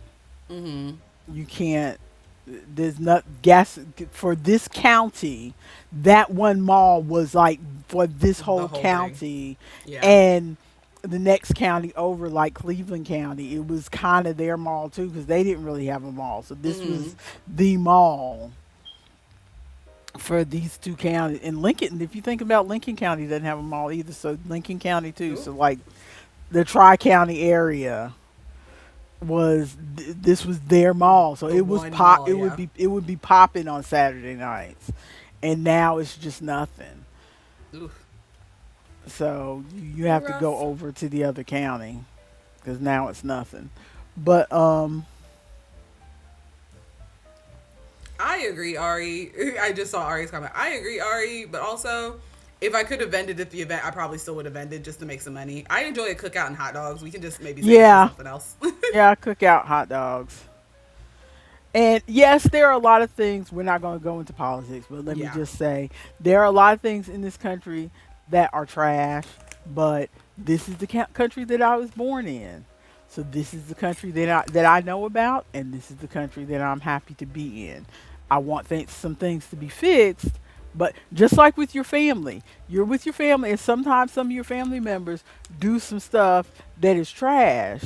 Mm-hmm. You can't. There's not gas for this county. That one mall was like for this The whole whole thing. county, Yeah. and the next county over, like Cleveland County, it was kind of their mall too, because they didn't really have a mall. So this Mm-hmm. was the mall for these two counties. And Lincoln, if you think about, Lincoln County doesn't have a mall either. So Lincoln County too. Ooh, So like the Tri County area this was their mall, so the it was one pop. mall. Yeah. It would be popping on Saturday nights, and now it's just nothing. Ooh, So you have to go rough. over to the other county, because now it's nothing. But I agree, Ari. I just saw Ari's comment. I agree, Ari, but also, if I could have vended at the event, I probably still would have vended just to make some money. I enjoy a cookout and hot dogs. We can just maybe save this for yeah, something else. yeah, cook out hot dogs. And yes, there are a lot of things. We're not going to go into politics, but let me Yeah. just say there are a lot of things in this country that are trash. But this is the country that I was born in, so this is the country that I know about, and this is the country that I'm happy to be in. I want some things to be fixed, but just like with your family, you're with your family, and sometimes some of your family members do some stuff that is trash,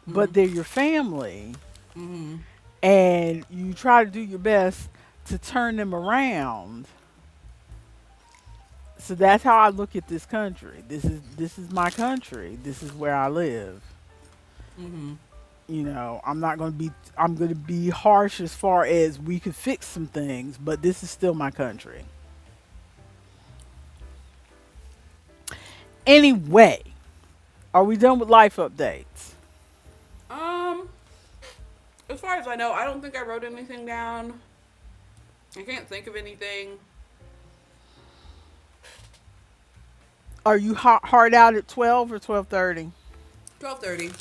but they're your family, Mm-hmm. and you try to do your best to turn them around. So that's how I look at this country. This is my country. This is where I live. Mm-hmm. I'm going to be harsh as far as we could fix some things, but this is still my country. Anyway, are we done with life updates? Um, as far as I know, I don't think I wrote anything down. I can't think of anything. Are you hard out at 12 or 12:30? 12:30.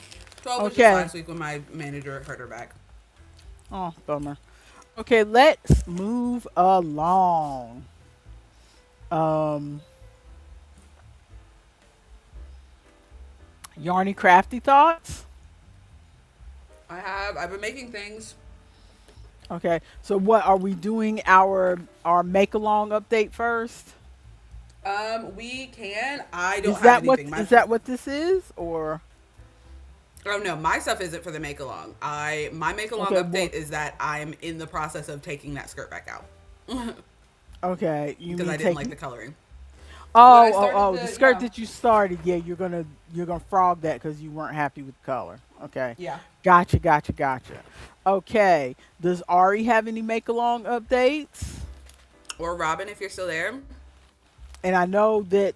12 was just Okay. last week when my manager hurt her back. Oh, bummer. Okay, let's move along. Um Yarny crafty thoughts? I've been making things. Okay. So what are we doing, our make along update first? We can. I don't Is have that what anything. is that what this is, or Oh no, my stuff isn't for the make along. My make along okay, well, update is that I'm in the process of taking that skirt back out. Okay, you because mean I didn't take. like the coloring. When I started The the skirt yeah that you started. Yeah, you're gonna frog that because you weren't happy with the color. Okay, yeah gotcha, gotcha, gotcha. Okay, does Ari have any make along updates? or Robin if you're still there. And I know that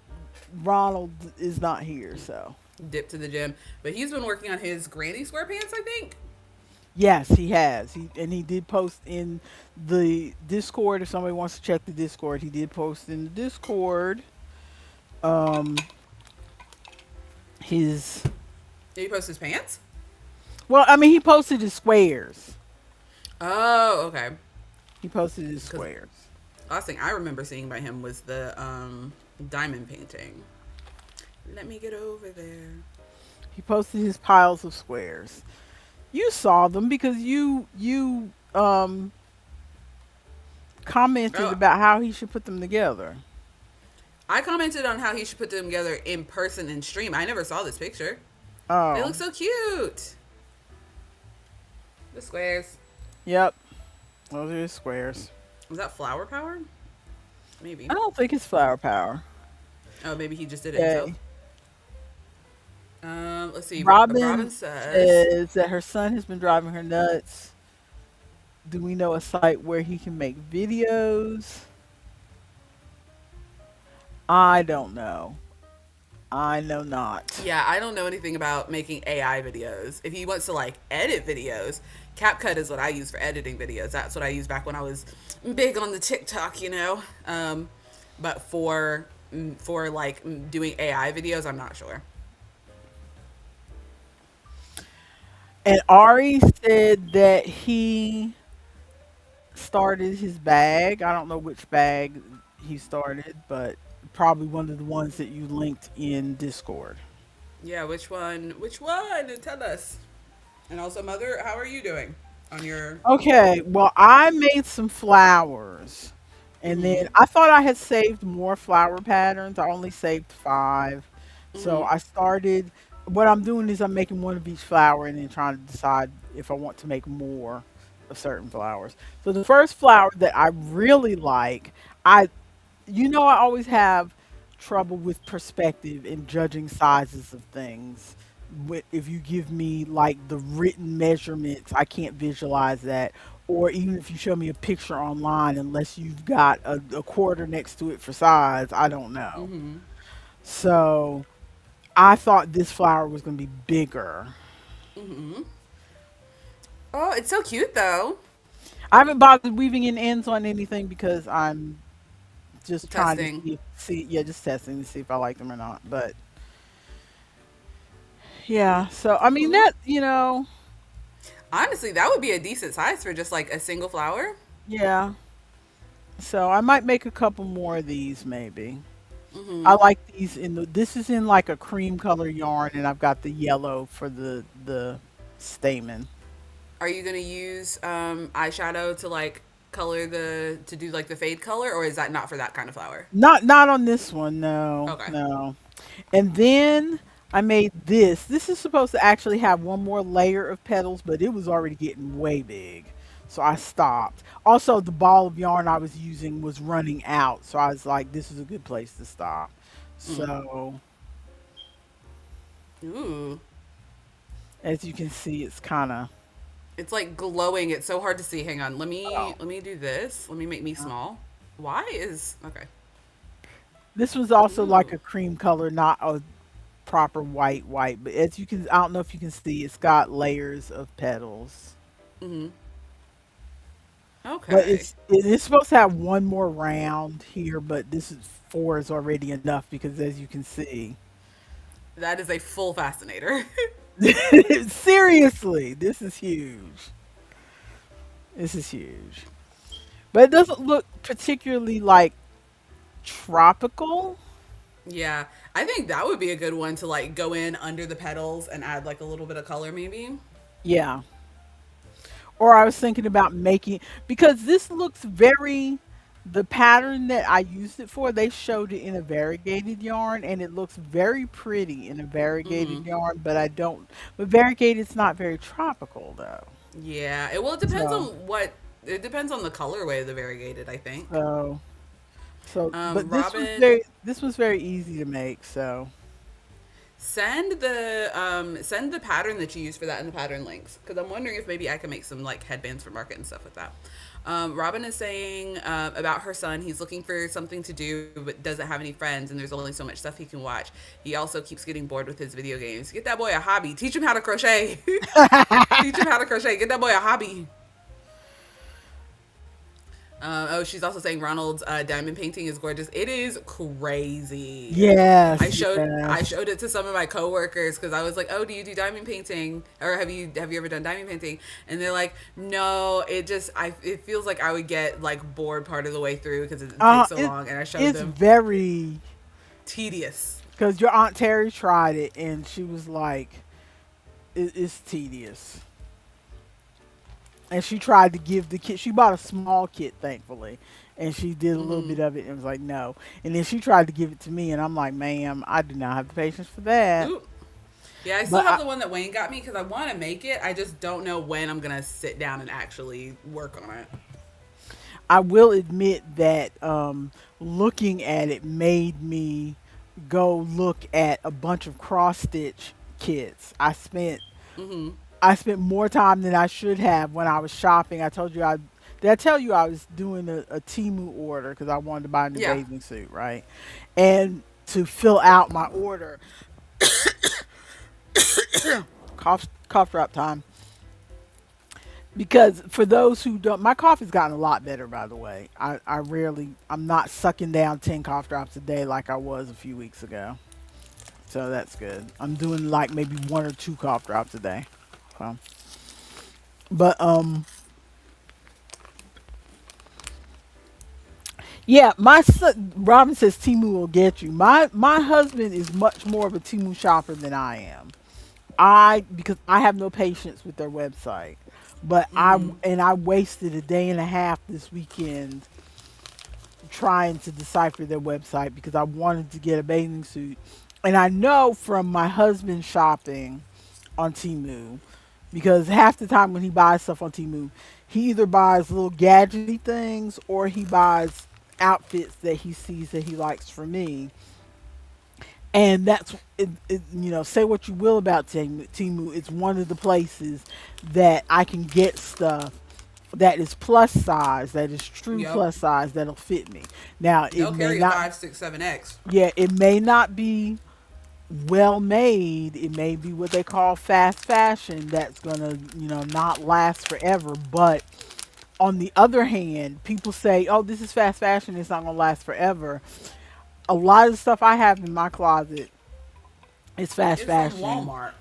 Ronald is not here, so Dip to the gym, but he's been working on his Granny SquarePants. I think. yes, he has. He did post in the Discord. If somebody wants to check the Discord, he did post in the Discord. Um, his Did he post his pants? well, I mean, he posted his squares. Oh, okay. He posted his Because squares. last thing I remember seeing by him was the diamond painting. Let me get over there. He posted his piles of squares. You saw them because you commented Oh, about how he should put them together. I commented on how he should put them together in person and stream. I never saw this picture. They look Oh, so cute. The squares. yep. Those are his squares. Was that flower power? Maybe. I don't think it's flower power. Oh, maybe he just did it himself. Okay. Let's see. Robin Robin says, says that her son has been driving her nuts. Do we know a site where he can make videos? I don't know. I know not. yeah, I don't know anything about making AI videos. If he wants to like edit videos, CapCut is what I use for editing videos. That's what I used back when I was big on the TikTok, you know. But for like doing AI videos, I'm not sure. And Ari said that he started his bag. I don't know which bag he started, but probably one of the ones that you linked in Discord. Yeah, which one? Which one? Tell us. And also, Mother, how are you doing on your? Okay, well, I made some flowers. And then Mm-hmm. I thought I had saved more flower patterns. I only saved five. So Mm-hmm. I started, what I'm doing is I'm making one of each flower and then trying to decide if I want to make more of certain flowers. So the first flower that I really like, I I always have trouble with perspective and judging sizes of things. If you give me like the written measurements, I can't visualize that. Or even if you show me a picture online, unless you've got a quarter next to it for size, I don't know. Mm-hmm. So I thought this flower was going to be bigger. Mm-hmm. Oh, it's so cute though. I haven't bothered weaving in ends on anything because I'm just trying to Testing. yeah, just testing to see if I like them or not. But yeah, so I mean Mm-hmm. that. Honestly, that would be a decent size for just like a single flower. Yeah. So I might make a couple more of these maybe. I Mm-hmm. like these this is in like a cream color yarn and I've got the yellow for the stamen. Are you gonna use eyeshadow to like color the to do like the fade color, or is that not for that kind of flower? Not on this one, no. Okay. No. And then I made this. This is supposed to actually have one more layer of petals, but it was already getting way big. So I stopped. Also, the ball of yarn I was using was running out. So I was like, this is a good place to stop. Mm. So Ooh, as you can see, it's kind of. it's like glowing. It's so hard to see. Hang on. Oh. Let me do this. Let me make me small. Why is okay? This was also like Ooh. a cream color, not a proper white. But as you can, I don't know if you can see, it's got layers of petals. Mm-hmm. But Okay. it is supposed to have one more round here, but this is four is already enough because as you can see, That is a full fascinator. seriously, this is huge. This is huge. But it doesn't look particularly like tropical. Yeah, I think that would be a good one to like go in under the petals and add like a little bit of color, maybe. Yeah. Or I was thinking about making because this looks very the pattern that I used it for, they showed it in a variegated yarn and it looks very pretty in a Mm-hmm. variegated yarn, but I don't but variegated's not very tropical though. Yeah. It well, it depends on So what. It depends on the colorway of the variegated. I think. so So, but Robin, this was very easy to make. So, send the pattern that you use for that in the pattern links, because I'm wondering if maybe I can make some like headbands for market and stuff with that. Robin is saying about her son. He's looking for something to do, but doesn't have any friends, and there's only so much stuff he can watch. He also keeps getting bored with his video games. Get that boy a hobby. Teach him how to crochet. Teach him how to crochet. Get that boy a hobby. Oh, she's also saying Ronald's diamond painting is gorgeous. It is crazy. yes, I yes. showed it to some of my coworkers because I was like, "Oh, do you do diamond painting, or have you ever done diamond painting?" And they're like, "No, it feels like I would get like bored part of the way through because it takes so It long." And I showed it's them very tedious. because your aunt Terry tried it and she was like, it's tedious. And she tried to give the kid. She bought a small kit, thankfully, and she did a little Hmm. bit of it and was like, no. And then she tried to give it to me, and I'm like, ma'am, I do not have the patience for that. Ooh. Yeah, I still But have the one that Wayne got me because I want to make it. I just don't know when I'm gonna sit down and actually work on it. I will admit that looking at it made me go look at a bunch of cross stitch kits. Hmm. I spent more time than I should have when I was shopping. I told you I did I tell you I was doing a Timu order because I wanted to buy a new Yeah. bathing suit, right? And to fill out my order, cough drop time. Because for those who don't, my cough has gotten a lot better, by the way. I'm not sucking down 10 cough drops a day like I was a few weeks ago. So that's good. I'm doing like maybe one or two cough drops a day. So, but yeah, my son Robin says Timu will get you. My husband is much more of a Timu shopper than I am. I because I have no patience with their website. But Hmm. I wasted a day and a half this weekend trying to decipher their website because I wanted to get a bathing suit. And I know from my husband shopping on Temu, because half the time when he buys stuff on Temu, he either buys little gadgety things or he buys outfits that he sees that he likes for me. And say what you will about Temu, it's one of the places that I can get stuff that is plus size, that is true Yep. plus size, that'll fit me. Now, it They'll may carry a not, 5, 6, 7X. yeah, it may not be well made. It may be what they call fast fashion that's gonna, not last forever. But on the other hand, people say, oh, this is fast fashion, it's not gonna last forever. A lot of the stuff I have in my closet is fast It's from fashion. Walmart.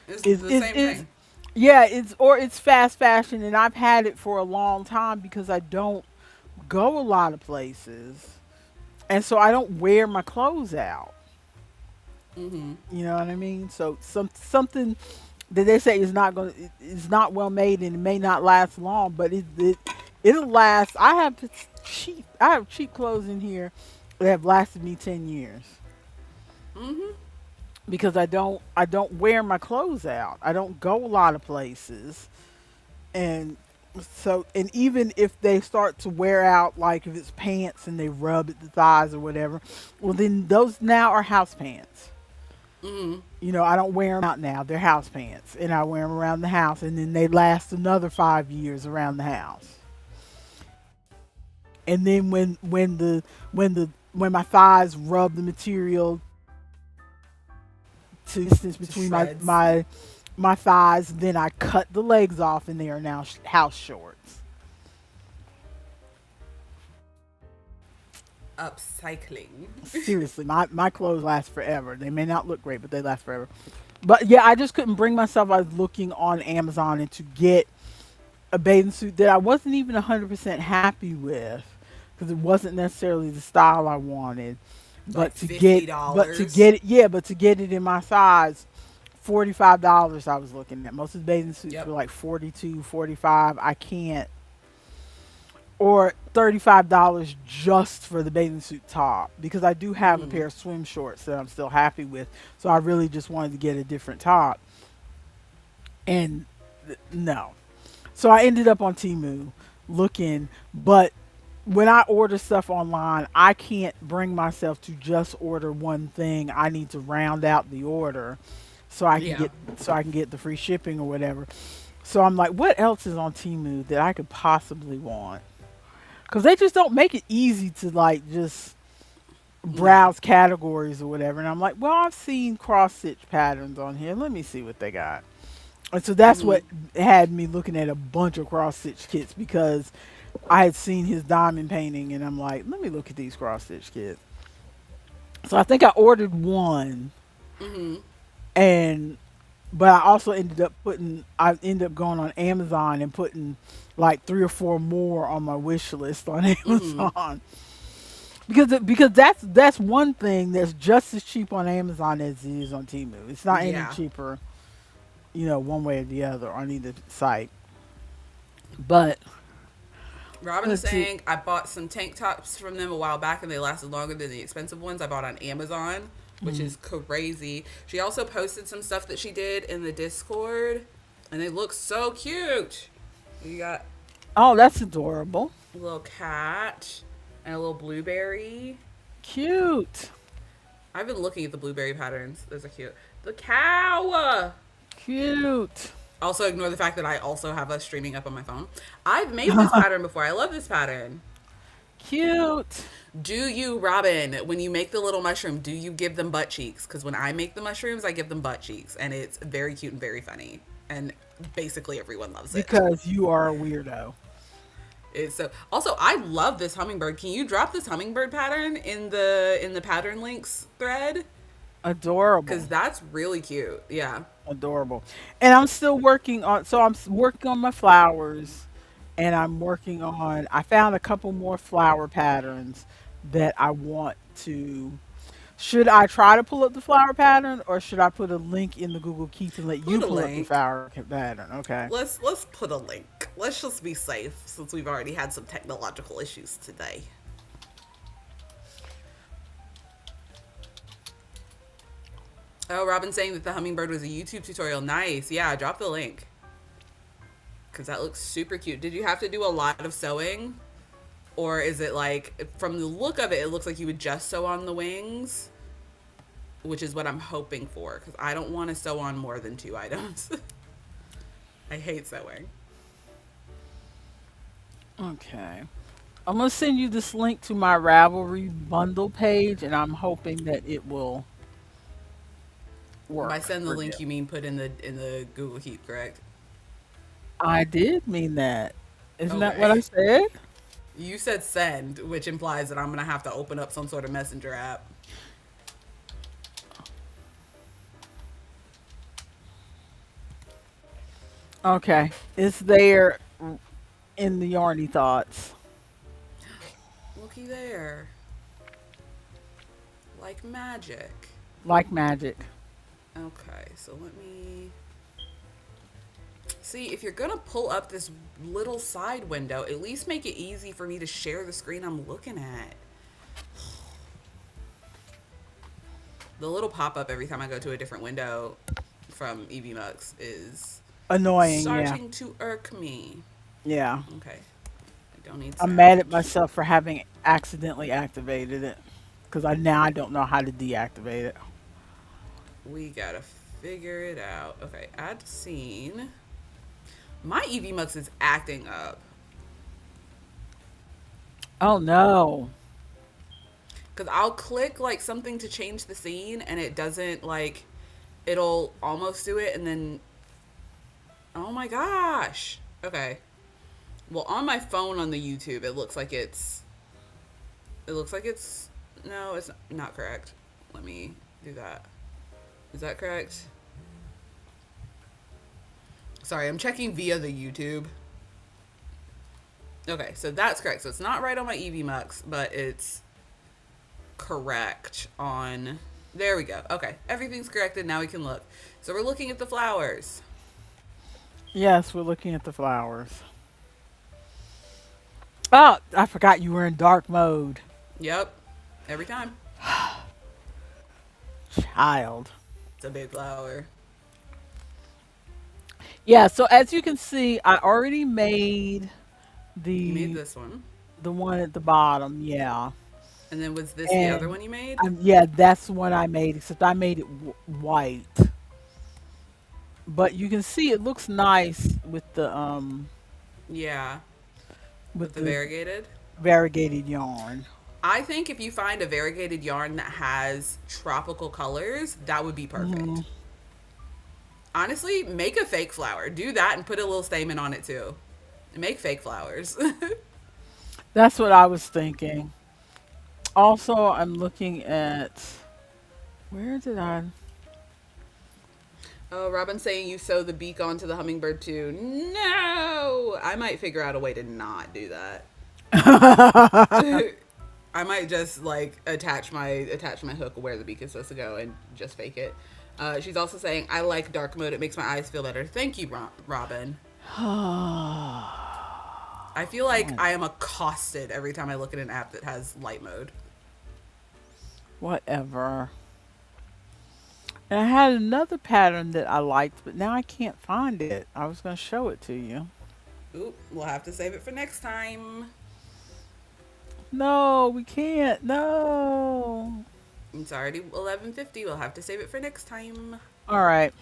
It's Is the is same is thing. yeah, it's fast fashion and I've had it for a long time because I don't go a lot of places. And so I don't wear my clothes out. Hmm. You know what I mean? So something that they say is not well made and it may not last long, but it'll last. I have cheap clothes in here that have lasted me 10 years Hmm. because I don't wear my clothes out. I don't go a lot of places. And so and even if they start to wear out, like if it's pants and they rub at the thighs or whatever, well then those now are house pants. Hmm. I don't wear them out now. They're house pants, and I wear them around the house, and then they last another 5 years around the house. And then when my thighs rub the material to distance To between shreds. my thighs, then I cut the legs off, and they are now house shorts. Upcycling. Seriously, my clothes last forever. They may not look great, but they last forever. But yeah, I just couldn't bring myself. I was looking on Amazon and to get a bathing suit that I wasn't even 100% happy with because it wasn't necessarily the style I wanted. Like But to $50. get it, yeah, but to get it in my size, $45 I was looking at. Most of the bathing suits were Yep. like 42, 45. I can't, or $35 just for the bathing suit top because I do have a Hmm. pair of swim shorts that I'm still happy with. So I really just wanted to get a different top. And no. So I ended up on Timu looking, but when I order stuff online, I can't bring myself to just order one thing. I need to round out the order so I can Yeah. get the free shipping or whatever. So I'm like, what else is on Temu that I could possibly want? Because they just don't make it easy to like just No. browse categories or whatever. And I'm like, well, I've seen cross stitch patterns on here. Let me see what they got. And so that's Mm-hmm. what had me looking at a bunch of cross stitch kits because I had seen his diamond painting and I'm like, let me look at these cross stitch kits. So I think I ordered one Mm-hmm. and but I also I ended up going on Amazon and putting like three or four more on my wish list on Mm-hmm. Amazon because that's one thing that's just as cheap on Amazon as it is on Temu. It's not any Yeah. cheaper, one way or the other on either site. But Robin's let's see. saying I bought some tank tops from them a while back and they lasted longer than the expensive ones I bought on Amazon, which Mhm. is crazy. She also posted some stuff that she did in the Discord and they look so cute. You got Oh, that's adorable. a little cat and a little blueberry. Cute. I've been looking at the blueberry patterns. Those are cute. The cow. Cute. Also, ignore the fact that I also have us streaming up on my phone. I've made this pattern before. I love this pattern. Cute. Do you, Robin, when you make the little mushroom, do you give them butt cheeks? Because when I make the mushrooms, I give them butt cheeks, and it's very cute and very funny, and basically everyone loves it. Because you are a weirdo. It's so. Also, I love this hummingbird. Can you drop this hummingbird pattern in the pattern links thread? Adorable. Because that's really cute. Yeah. Adorable. And I'm still working on, so working on my flowers and I found a couple more flower patterns that I want to. Should I try to pull up the flower pattern or should I put a link in the Google Keep and let you Put a pull up the link. pattern? Okay. Let's put a link. Let's just be safe since we've already had some technological issues today. Oh, Robin's saying that the hummingbird was a YouTube tutorial. Nice. Yeah, drop the link. Because that looks super cute. Did you have to do a lot of sewing? Or is it like, from the look of it, it looks like you would just sew on the wings? Which is what I'm hoping for. Because I don't want to sew on more than 2 items. I hate sewing. Okay. I'm going to send you this link to my Ravelry bundle page and I'm hoping that it will By work send the for you. link, you mean put in the Google Keep, correct? I did mean that. Isn't that what Okay. I said? You said send, which implies that I'm gonna have to open up some sort of messenger app. Okay. It's there in the Yarny Thoughts. Looky there, like magic. Like magic. Okay, so let me see if you're gonna pull up this little side window. At least make it easy for me to share the screen I'm looking at. The little pop up every time I go to a different window from EVMux is Annoying, yeah. starting to irk me. Yeah. Okay, I don't need I'm mad at sound. myself for having accidentally activated it. Because I don't know how to deactivate it. We gotta figure it out. Okay, add scene. My EVMux is acting up. Oh no. Because I'll click like something to change the scene and it doesn't like, it'll almost do it and then, oh my gosh. Okay. Well, on my phone on the YouTube, it looks like it's, no, it's not correct. Let me do that. Is that correct? Sorry, I'm checking via the YouTube. Okay, so that's correct. So it's not right on my EVMux, but it's correct on. There we go. Okay, everything's corrected. Now we can look. So we're looking at the flowers. Yes, we're looking at the flowers. Oh, I forgot you were in dark mode. Yep, every time. Child. It's a big flower. Yeah, so as you can see, I already made You made the this one. The one at the bottom, yeah. And then was this the other And one you made? yeah, that's the one I made, except I made it white. But you can see it looks nice Yeah, with with the the variegated. variegated yarn. I think if you find a variegated yarn that has tropical colors, that would be Hmm. perfect. Honestly, make a fake flower. Do that and put a little stamen on it too. Make fake flowers. That's what I was thinking. Also, I'm looking at where did I? Oh, Robin's saying you sew the beak onto the hummingbird too. No! I might figure out a way to not do that. I might just like attach my hook where the beak is supposed to go and just fake it. She's also saying I like dark mode. It makes my eyes feel better. Thank you, Robin. I feel like I am accosted every time I look at an app that has light mode. Whatever. And I had another pattern that I liked, but now I can't find it. I was going to show it to you. Oop, we'll have to save it for next time. No, we can't. No. It's already 11:50. We'll have to save it for next time. All right.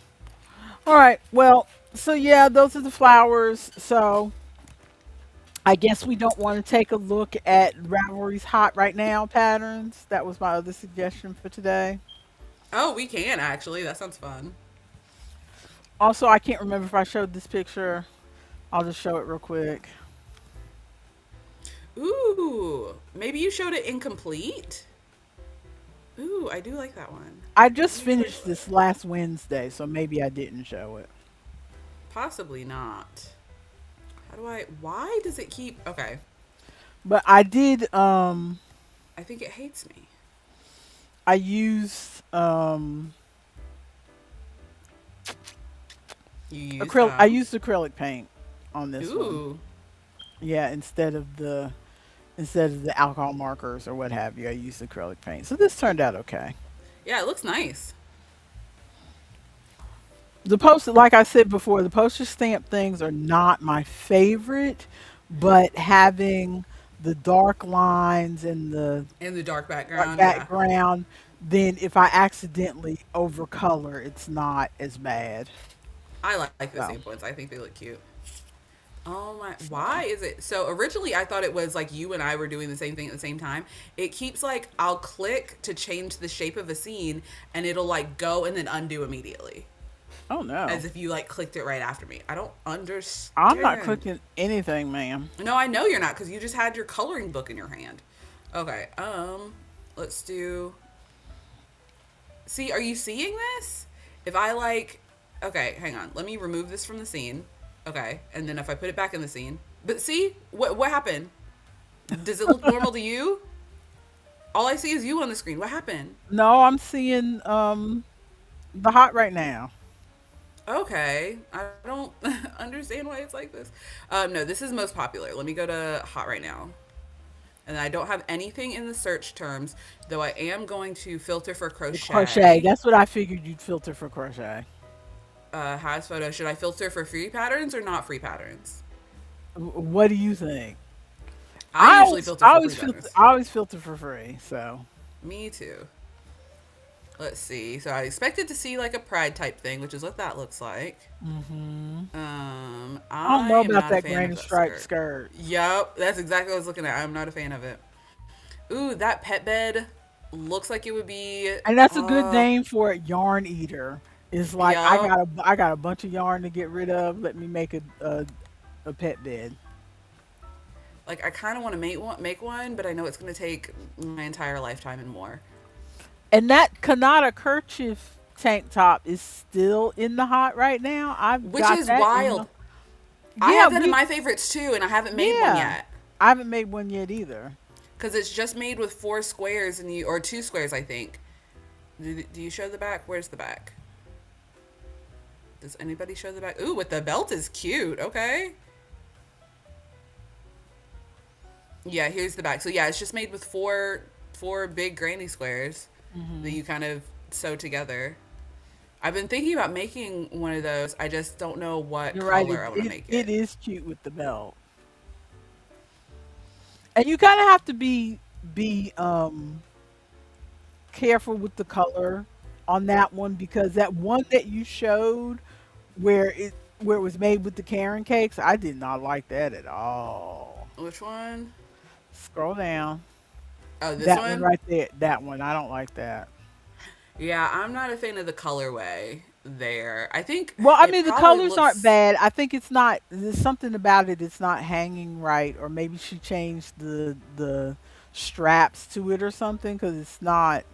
All right. Well, so yeah, those are the flowers. So I guess we don't want to take a look at Ravelry's hot right now patterns. That was my other suggestion for today. Oh, we can actually. That sounds fun. Also, I can't remember if I showed this picture. I'll just show it real quick. Ooh, maybe you showed it incomplete. Ooh, I do like that one. I just Usually, finished this last Wednesday, so maybe I didn't show it. possibly not. How do I? Why does it keep? Okay, But I did I think it hates me. I used You used acrylic I used acrylic paint on this one. Ooh, Yeah, instead of the alcohol markers or what have you, I used acrylic paint. So this turned out okay. yeah, it looks nice. The post like I said before, the postage stamp things are not my favorite, but having the dark lines and the In the dark dark background, yeah. background, then if I accidentally overcolor, it's not as bad. I like the So, same points. I think they look cute. Oh my, why is it? So originally I thought it was like you and I were doing the same thing at the same time. It keeps like, I'll click to change the shape of a scene and it'll like go and then undo immediately. oh As no. if you like clicked it right after me. I don't I'm not understand. clicking anything, ma'am. No, I know you're not because you just had your coloring book in your hand. Okay, let's do. See, are you seeing this? If I like, okay, hang on. Let me remove this from the scene. Okay, and then if I put it back in the scene, but see what happened? Does it look normal to you? All I see is you on the screen. What happened? No, I'm seeing the hot right now. Okay, I don't understand why it's like this. No, this is most popular. Let me go to hot right now. And I don't have anything in the search terms, though I am going to filter for The crochet. crochet. That's what I figured you'd filter for crochet. Has photo. Should I filter for free patterns or not free patterns? What do you think? I usually filter for free patterns. I always filter for free. So Me too. Let's see. So I expected to see like a pride type thing, which is what that looks like. I don't I know am about not a that fan granny of that striped skirt. skirt. Yup, that's exactly what I was looking at. I'm not a fan of it. Ooh, that pet bed looks like it would be. And that's a good name for it, yarn eater. It's like Yup. I got a bunch of yarn to get rid of. Let me make a pet bed. Like I kind of want to make one, but I know it's going to take my entire lifetime and more. And that Kanata kerchief tank top is still in the hot right now. I've Which got is that in the wild. I yeah have that in we my favorites too, and I haven't made one yeah. yet I haven't made one yet either. because it's just made with 4 squares and you or 2 squares, I think. Do you show the back? Where's the back? Does anybody show the back? Ooh, with the belt is cute. Okay. Yeah, here's the back. So yeah, it's just made with four big granny squares that you kind of sew together. I've been thinking about making one of those. I just don't know what You're right. color I want to make It it. is cute with the belt. And you kind of have to be careful with the color on that one because that one that you showed where it was made with the Karen cakes, I did not like that at all. Which one? Scroll down. Oh, this That one one? right there. That one. I don't like that. Yeah, I'm not a fan of the colorway there. I think Well, I it mean, the probably colors aren't looks. bad. I think it's not. There's something about it. It's not hanging right, or maybe she changed the straps to it or something because it's not.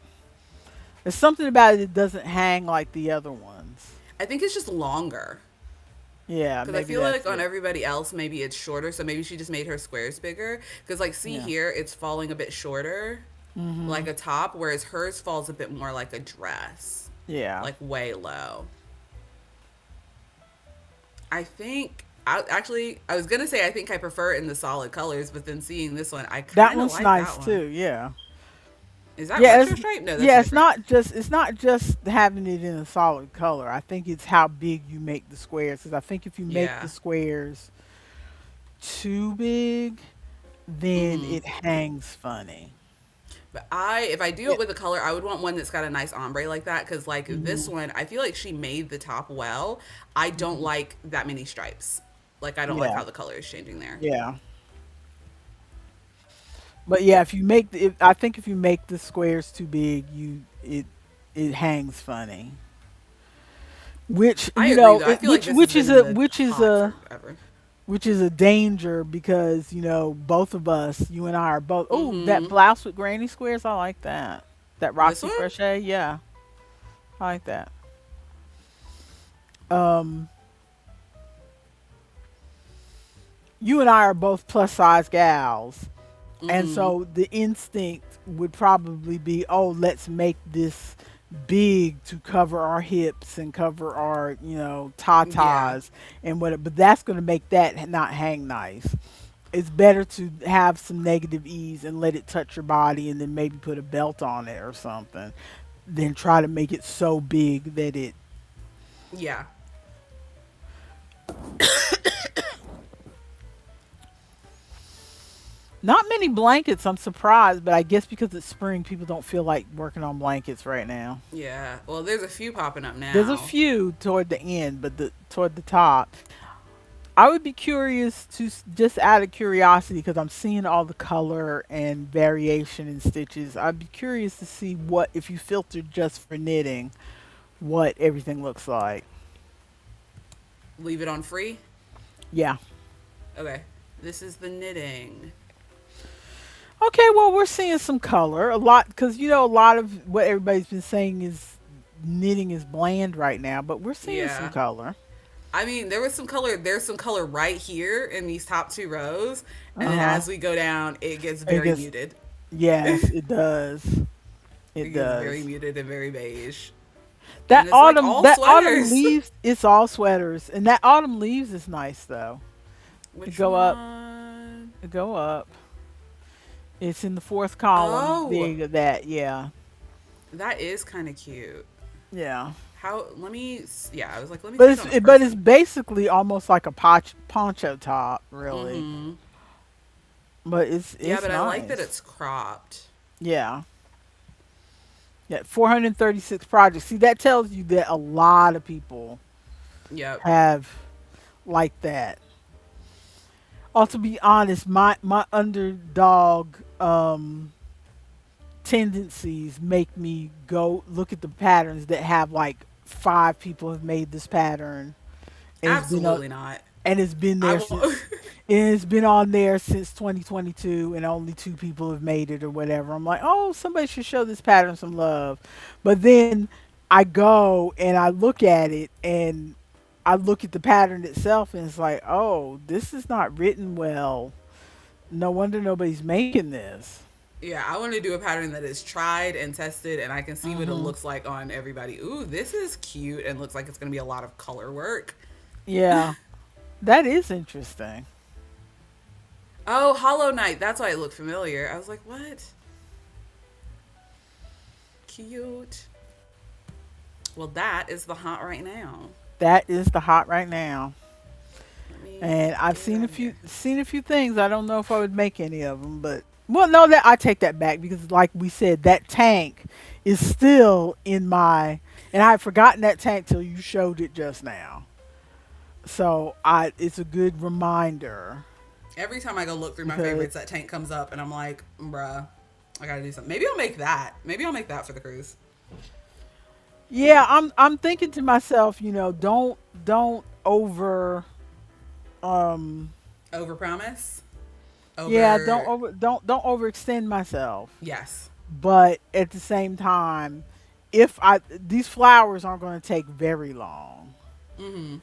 There's something about it that doesn't hang like the other ones. I think it's just longer. Yeah, Because I maybe feel that's like on it. everybody else, maybe it's shorter. So maybe she just made her squares bigger. Because, like, see Yeah. here, it's falling a bit shorter, like Mhm. a top, whereas hers falls a bit more like a dress, Yeah. like way low. I think. I was gonna say I think I prefer it in the solid colors, but then seeing this one, I That kind of one's like nice that one. too. Yeah. Is that Yeah, retro it's stripe? No, that's a yeah, it's different. not just having it in a solid color. I think it's how big you make the squares. Because I think if you make the Yeah. squares too big, then Mm-hmm. it hangs funny. But if I do Yeah. it with a color, I would want one that's got a nice ombre like that. Because like this Hmm. one, I feel like she made the top well. I don't Hmm. like that many stripes. Like I don't like Yeah. how the color is changing there. Yeah. But yeah, if you make I think if you make the squares too big, it hangs funny. Which I agree though. I it, feel like this has been in the pot forever. which is a danger because both of us, you and I are both. Oh, that Mm-hmm. blouse with granny squares, I like that. That This Roxy one? crochet, yeah, I like that. Um, you and I are both plus size gals, and Mm-hmm. so the instinct would probably be, oh, let's make this big to cover our hips and cover our, Yeah. tatas and what. But that's going to make that not hang nice. It's better to have some negative ease and let it touch your body and then maybe put a belt on it or something than try to make it so big that it. Yeah. Not many blankets, I'm surprised, but I guess because it's spring, people don't feel like working on blankets right now. Yeah. Well, there's a few popping up There's a now. few toward the end, but toward the top. I would be curious just out of curiosity because I'm seeing all the color and variation in stitches. I'd be curious to see what if you filtered just for knitting, what everything looks like. Leave it on free. Yeah. Okay. This is the knitting. Okay, well, we're seeing some color. A lot, because, a lot of what everybody's been saying is knitting is bland right now, but we're seeing some Yeah. color. I mean, there was some color. There's some color right here in these top two rows, and Uh then huh. as we go down, it gets It very gets, muted. yes, it does. It It gets very does. muted and very beige, That and it's like autumn, all that autumn sweaters. leaves, it's all sweaters. And that autumn leaves is nice, though. You Which go up, one? you go up. It's in the fourth column. There Oh, you go. That, yeah. that is kind of cute. Yeah. How? Let me. Yeah, I was like, let me But see it on a but it's person. basically almost like a poncho top, really. Mm-hmm. But it's Yeah, it's but I like that nice. it's cropped. Yeah. Yeah, 436 projects. See, that tells you that a lot of people Yep. have like that. Also, be honest, my underdog tendencies make me go look at the patterns that have like five people have made this pattern, and Absolutely not. it's been I there will. since and it's been on there since 2022 and only two people have made it or whatever. I'm like, oh, somebody should show this pattern some love. But then I go and I look at it and I look at the pattern itself and it's like, oh, this is not written well. No wonder nobody's making this. Yeah, I want to do a pattern that is tried and tested, and I can see what it Hmm. looks like on everybody. Ooh, this is cute and looks like it's going to be a lot of color work. Yeah, that is interesting. Oh, Hollow Knight. That's why it looked familiar. I was like, what? Cute. Well, that is the hot right now. That is the hot right now. Let And And I've Get seen a out of few here. seen a few things. I don't know if I would make any of them, but well, no, that I take that back because, like we said, that tank is still in my, and I had forgotten that tank till you showed it just now. So it's a good reminder Every time I go look through my because favorites, that tank comes up, and I'm like, bruh, I gotta do something. Maybe I'll make that. Maybe I'll make that for the cruise. yeah, I'm thinking to myself, don't over um Overpromise. yeah, Over. don't overextend myself. Yes. But at the same time, if I these flowers aren't going to take very long, Mm-hmm.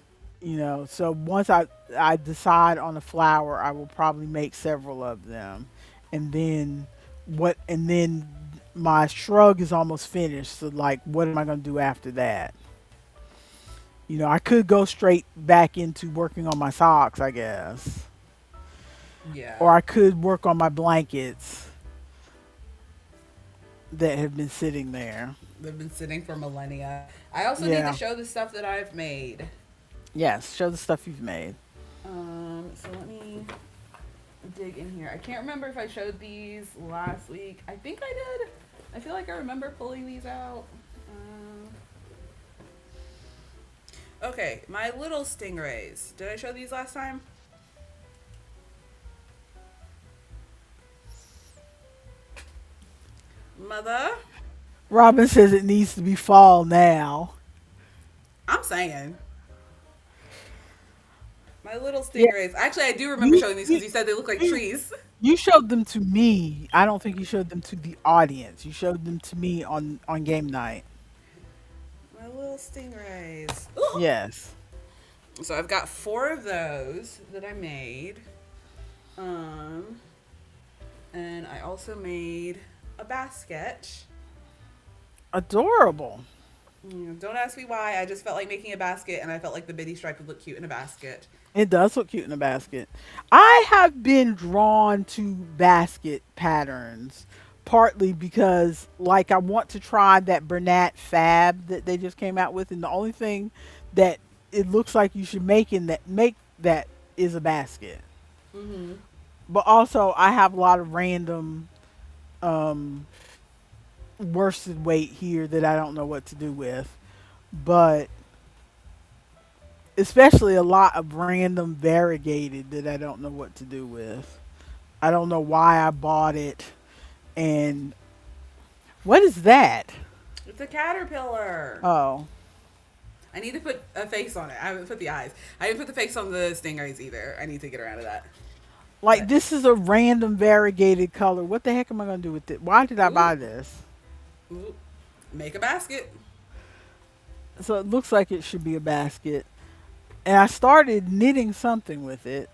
so once I decide on a flower, I will probably make several of them, and then my shrug is almost finished. So like, what am I going to do after that? I could go straight back into working on my socks, I guess, or Yeah. I could work on my blankets that have been sitting there. They've been sitting for millennia. I also need to Yeah. show the stuff that I've made. Yes, show the stuff you've made. So let me dig in here. I can't remember if I showed these last week. I think I did. I feel like I remember pulling these out. Okay, my little stingrays. Did I show these last time? Mother? Robin says it needs to be fall now. I'm saying. My little Yeah, stingrays. Actually, I do remember you showing these you because you said they look like you trees. you showed them to me. I don't think you showed them to the audience. You showed them to me on game night. My little stingrays. Ooh. Yes. So I've got 4 of those that I made. Um, and I also made a basket. Adorable. Don't ask me why. I just felt like making a basket, and I felt like the bitty stripe would look cute in a basket. It does look cute in a basket. I have been drawn to basket patterns partly because like I want to try that Bernat Fab that they just came out with, and the only thing that it looks like you should make that is a basket. Mm-hmm. But also I have a lot of random um worsted weight here that I don't know what to do with. But especially a lot of random variegated that I don't know what to do with. I don't know why I bought it. And what is that? It's a caterpillar. Oh, I need to put a face on it. I haven't put the eyes. I didn't put the face on the stingrays either. I need to get around to that. like But, this is a random variegated color. What the heck am I going to do with it? Why did I ooh, buy this? ooh, make a basket. So it looks like it should be a basket. And I started knitting something with it.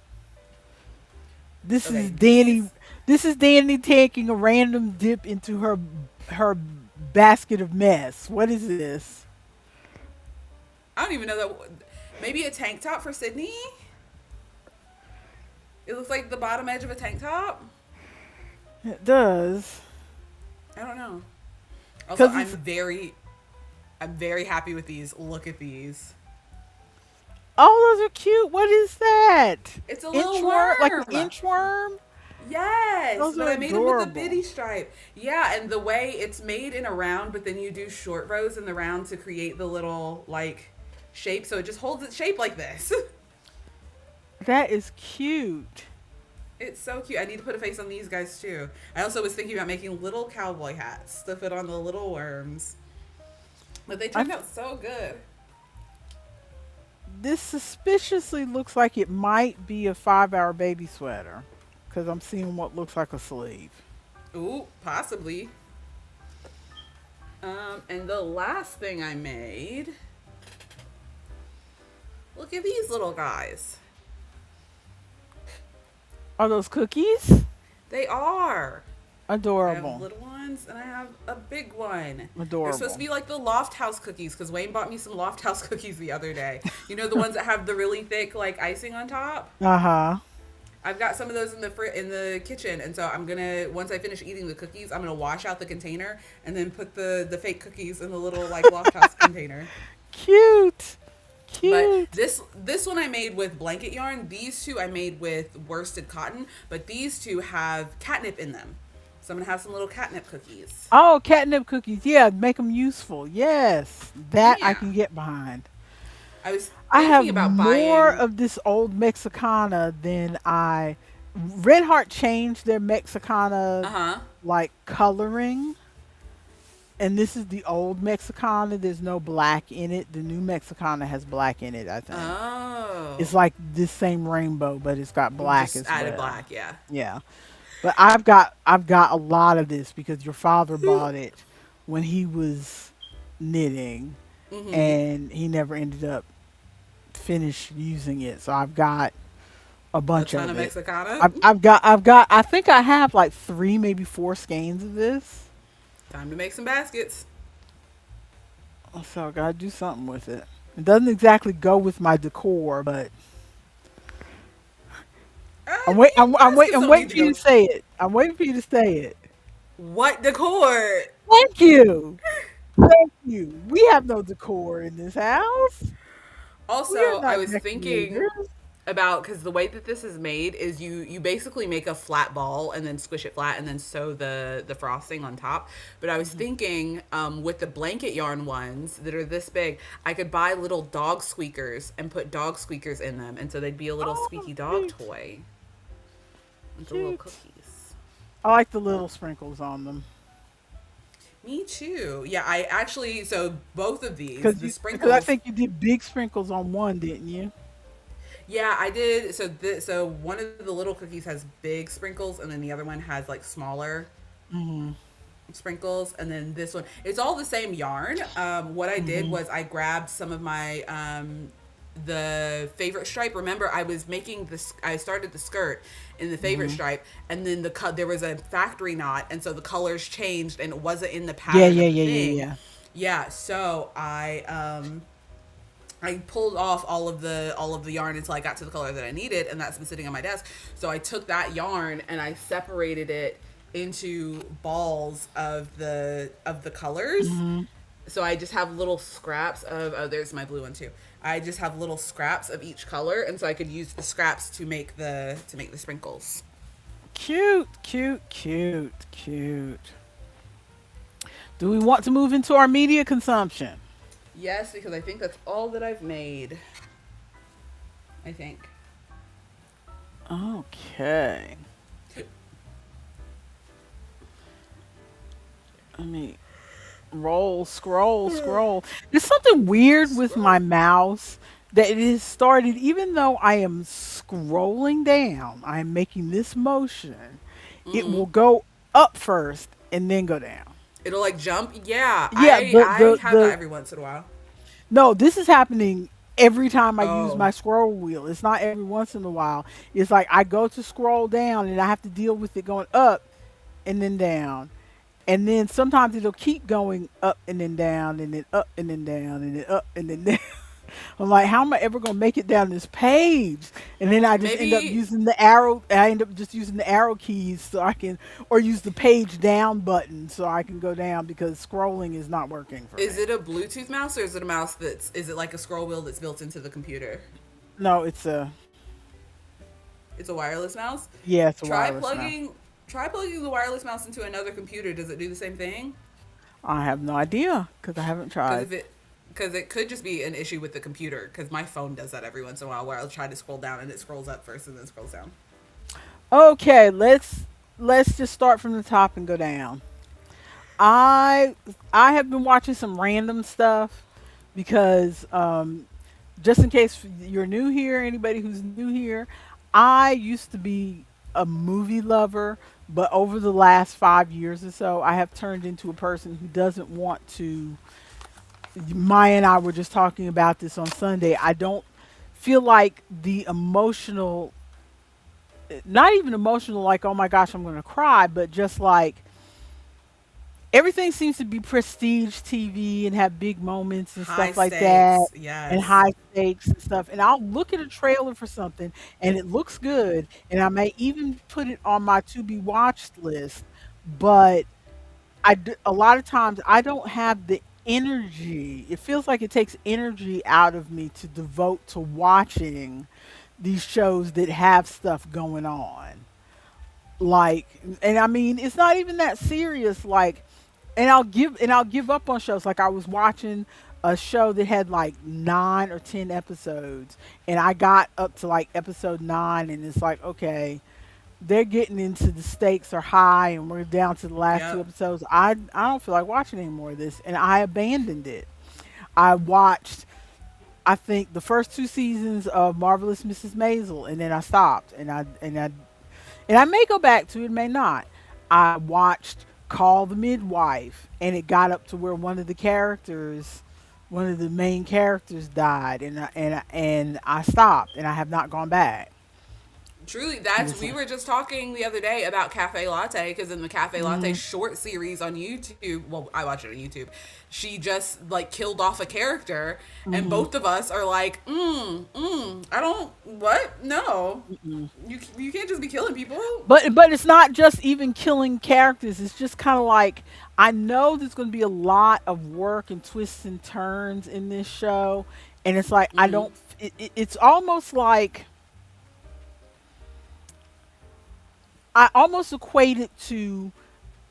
This is Okay, Danny. these. This is Danny taking a random dip into her basket of mess. What is this? I don't even know that. Maybe a tank top for Sydney? It looks like the bottom edge of a tank top. It does. I don't know. Also, Cause it's I'm very happy with these. Look at these. oh, those are cute. What is that? It's a little Inchworm, like an worm. inchworm. Yes, Those but are I made them with the adorable. bitty stripe. Yeah, and the way it's made in a round, but then you do short rows in the round to create the little like shape, so it just holds its shape like this. That is cute. It's so cute. I need to put a face on these guys too. I also was thinking about making little cowboy hats to fit on the little worms, but they I turned out so good. This suspiciously looks like it might be a 5-hour baby sweater because I'm seeing what looks like a sleeve. Ooh, possibly. And the last thing I made. Look at these little guys. Are those cookies? They are. I have Adorable. little ones and I have a big one. They're supposed to Adorable. be like the Loft House cookies because Wayne bought me some Loft House cookies the other day. You know the ones that have the really thick like icing on top. Uh huh. I've got some of those in the kitchen, and so I'm gonna once I finish eating the cookies, I'm gonna wash out the container and then put the fake cookies in the little like Loft House container. Cute. But Cute. this one I made with blanket yarn. These two I made with worsted cotton, but these two have catnip in them. So I'm gonna have some little catnip cookies. Oh, catnip cookies. Yeah, make them useful. Yes, that I Yeah, can get behind. I was I thinking have about more buying. of this old Mexicana than I. Red Heart changed their Uh Mexicana huh. like coloring, and this is the old Mexicana. There's no black in it. The new Mexicana has black in it, I think. Oh, It's like this same rainbow, but it's got black just as added well. black. Yeah. Yeah. But I've got a lot of this because your father bought it when he was knitting Mm-hmm. and he never ended up finish using it. So I've got a A bunch ton of of it. Mexicana. I've got I think I have like 3 maybe 4 skeins of this. Time to make some baskets. So I got to do something with it. It doesn't exactly go with my decor, but I mean, baskets I'm don't waiting need to for you go. to say it. I'm waiting for you to say it. What decor? Thank you. Thank you. We have no decor in this house. We are Also, I not was thinking decorators. about, because the way that this is made is you basically make a flat ball and then squish it flat and then sew the frosting on top. But I was Mhm. thinking, with the blanket yarn ones that are this big, I could buy little dog squeakers and put dog squeakers in them, and so they'd be a little Oh, squeaky dog cute, toy with the little cute. cookies. I like the little sprinkles on them Me too. Yeah, I actually, so both of these, because the because I sprinkles. think you did big sprinkles on one, didn't you? Yeah, I did. So so one of the little cookies has big sprinkles, and then the other one has like smaller Mm-hmm. sprinkles, and then this one, it's all the same yarn. What I did Mm-hmm. was I grabbed some of my the favorite stripe. Remember, I was making this. I started the skirt in the favorite Mm-hmm. stripe, and then there was a factory knot, and so the colors changed, and it wasn't in the Yeah, pattern yeah, of the yeah, yeah, thing. yeah. Yeah, so I pulled off all of the yarn until I got to the color that I needed, and that's been sitting on my desk. So I took that yarn and I separated it into balls of the colors. Mm-hmm. So I just have little scraps of, oh, there's my blue one too. I just have little scraps of each color, and so I could use the scraps to make the sprinkles. Cute, cute, cute, cute. Do we want to move into our media consumption? Yes, because I think that's all that I've made. I think. Okay. Let me scroll. There's something weird with Scroll. my mouse that it has started, even though I am scrolling down, I am making this motion, it Mm-hmm. will go up first and then go down. It'll like jump. Yeah, Yeah, I have that every once in a while. no, this is happening every time I use Oh, my scroll wheel. It's not every once in a while. It's like I go to scroll down and I have to deal with it going up and then down. And then sometimes it'll keep going up and then down and then up and then down and then up and then down. I'm like, how am I ever gonna make it down this page? And then I just end up maybe. using the arrow. I end up just using the arrow keys so I can, or use the page down button so I can go down because scrolling is not working for Is me. it a Bluetooth mouse or is it a mouse that's? Is it like a scroll wheel that's built into the computer? No, it's a It's a wireless mouse. yeah, it's a Try wireless mouse. plugging. Try plugging the wireless mouse into another computer. Does it do the same thing? I have no idea because I haven't Because tried. if it, because it could just be an issue with the computer. Because my phone does that every once in a while, where I'll try to scroll down and it scrolls up first and then scrolls down. Okay, let's just start from the top and go down. I I have been watching some random stuff because just in case you're new here, anybody who's new here, I used to be a movie lover, but over the last 5 years or so, I have turned into a person who doesn't want to. Maya and I were just talking about this on Sunday. I don't feel like the emotional, not even emotional, like, oh my gosh, I'm going to cry, but just like everything seems to be prestige TV and have big moments and High stuff like that stakes, and yes. high stakes and stuff. And I'll look at a trailer for something and it looks good and I may even put it on my to be watched list, but a lot of times I don't have the energy. It feels like it takes energy out of me to devote to watching these shows that have stuff going on. Like, and I mean, it's not even that serious. Like, and I'll give up on shows. Like I was watching a show that had like 9 or 10 episodes, and I got up to like episode 9, and it's like, okay, they're getting into the stakes are high, and we're down to the last two Yep. episodes. I don't feel like watching any more of this, and I abandoned it. I watched, I think, the first 2 seasons of Marvelous Mrs. Maisel, and then I stopped, and I may go back to it, may not. I watched Call the Midwife, and it got up to where one of the main characters died, and I stopped, and I have not gone back. Truly, It that's was we like, were just talking the other day about Cafe Latte because in the Cafe Latte mm, short series on YouTube, well, I watch it on YouTube. She just like killed off a character, and mm-hmm, both of us are like, I don't what no, mm-mm. you can't just be killing people. But it's not just even killing characters. It's just kind of like, I know there's going to be a lot of work and twists and turns in this show, and it's like I don't. It's almost like I almost equate it to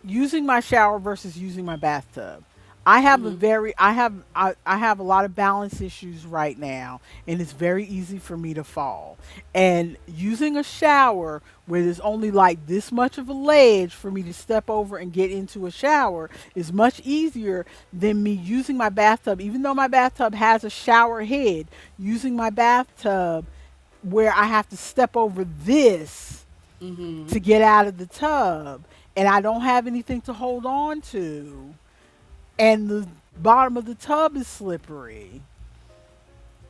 using my shower versus using my bathtub. I have a lot of balance issues right now, and it's very easy for me to fall. And using a shower where there's only like this much of a ledge for me to step over and get into a shower is much easier than me using my bathtub, even though my bathtub has a shower head, using my bathtub where I have to step over this to get out of the tub, and I don't have anything to hold on to, and the bottom of the tub is slippery.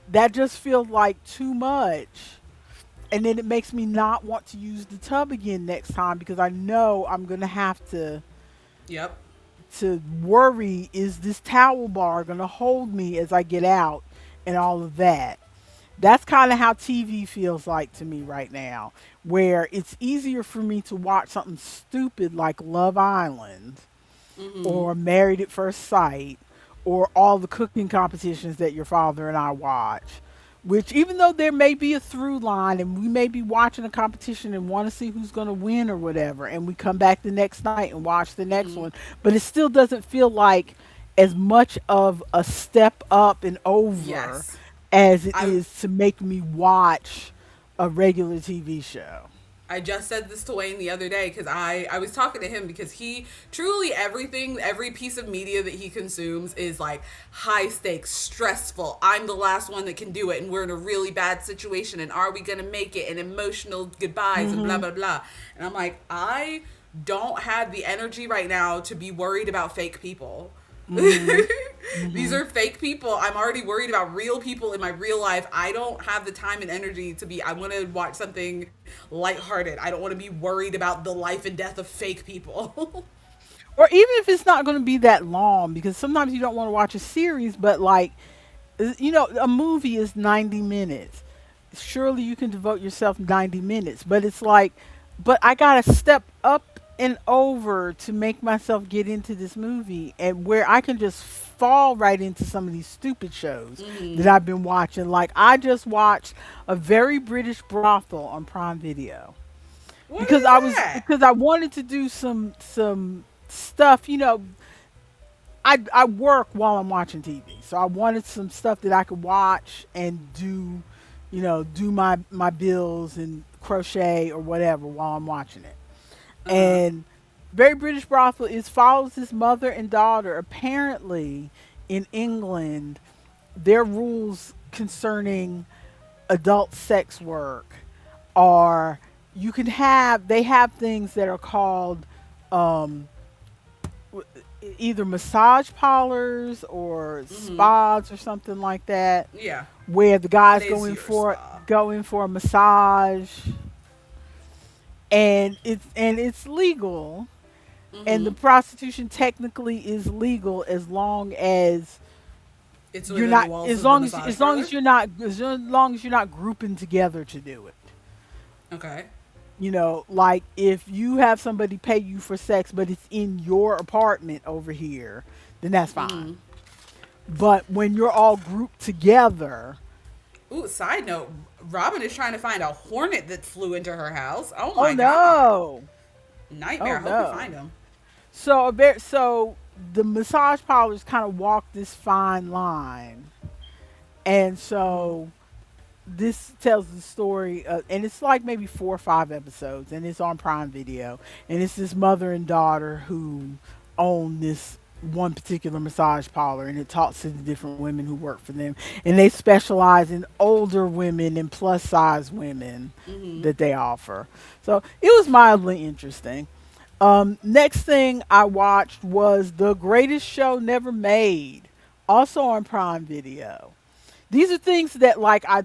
That just feels like too much. And then it makes me not want to use the tub again next time because I know I'm going to have Yep. to worry, is this towel bar going to hold me as I get out, and all of that. That's kind of how TV feels like to me right now, where it's easier for me to watch something stupid like Love Island or Married at First Sight or all the cooking competitions that your father and I watch. Which, even though there may be a through line and we may be watching a competition and want to see who's going to win or whatever, and we come back the next night and watch the next one, but it still doesn't feel like as much of a step up and over Yes. as it I is to make me watch a regular TV show. I just said this to Wayne the other day because I was talking to him because he truly everything, every piece of media that he consumes is like high stakes, stressful. I'm the last one that can do it, and we're in a really bad situation, and are we going to make it? And emotional goodbyes and blah, Hmm. blah, blah. And I'm like, I don't have the energy right now to be worried about fake people. Hmm. These Hmm. are fake people. I'm already worried about real people in my real life. I don't have the time and energy to be. I want to watch something lighthearted. I don't want to be worried about the life and death of fake people. Or even if it's not going to be that long, because sometimes you don't want to watch a series, but like, a movie is 90 minutes. Surely you can devote yourself 90 minutes, but it's like, but I got to step up and over to make myself get into this movie, and where I can just fall right into some of these stupid shows that I've been watching. Like, I just watched a very British brothel on Prime Video What is that? because I wanted to do some stuff. I work while I'm watching TV, so I wanted some stuff that I could watch and do, do my bills and crochet or whatever while I'm watching it. Uh huh. And Very British Brothel is follows his mother and daughter. Apparently, in England, their rules concerning adult sex work are, they have things that are called um, either massage parlors or spas or something like that, Yeah. where the What guys is your spa? go in for a massage, and it's legal, and the prostitution technically is legal as long as It's you're within the not, walls of the massage as long parlor. as you're not, as long as you're not grouping together to do it. Okay. Like, if you have somebody pay you for sex, but it's in your apartment over here, then that's fine. But when you're all grouped together, Ooh, side note, Robin is trying to find a hornet that flew into her house. Oh oh my god. no, oh Nightmare. I hope we find no. him. So the massage parlors kind of walk this fine line, and so this tells the story, and it's like maybe 4 or 5 episodes, and it's on Prime Video, and it's this mother and daughter who own this one particular massage parlor, and it talks to the different women who work for them, and they specialize in older women and plus size women Mm-hmm. that they offer. So it was mildly interesting. Next thing I watched was The Greatest Show Never Made, also on Prime Video. These are things that like I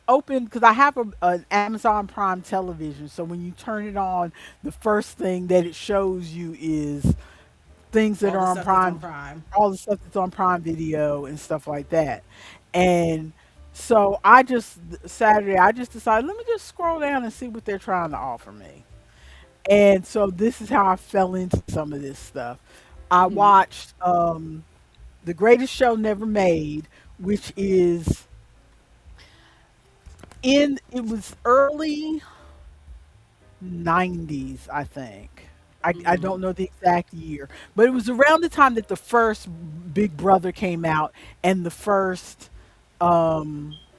open because I have an Amazon Prime television. So when you turn it on, the first thing that it shows you is things that All the are on stuff that's on Prime, Prime. all the stuff that's on Prime Video and stuff like that. And so I just Saturday I just decided let me just scroll down and see what they're trying to offer me. And so this is how I fell into some of this stuff. I Mm-hmm. watched The Greatest Show Never Made, which is in it was early 90s, I think. I Mm-hmm. don't know the exact year, but it was around the time that the first Big Brother came out and the first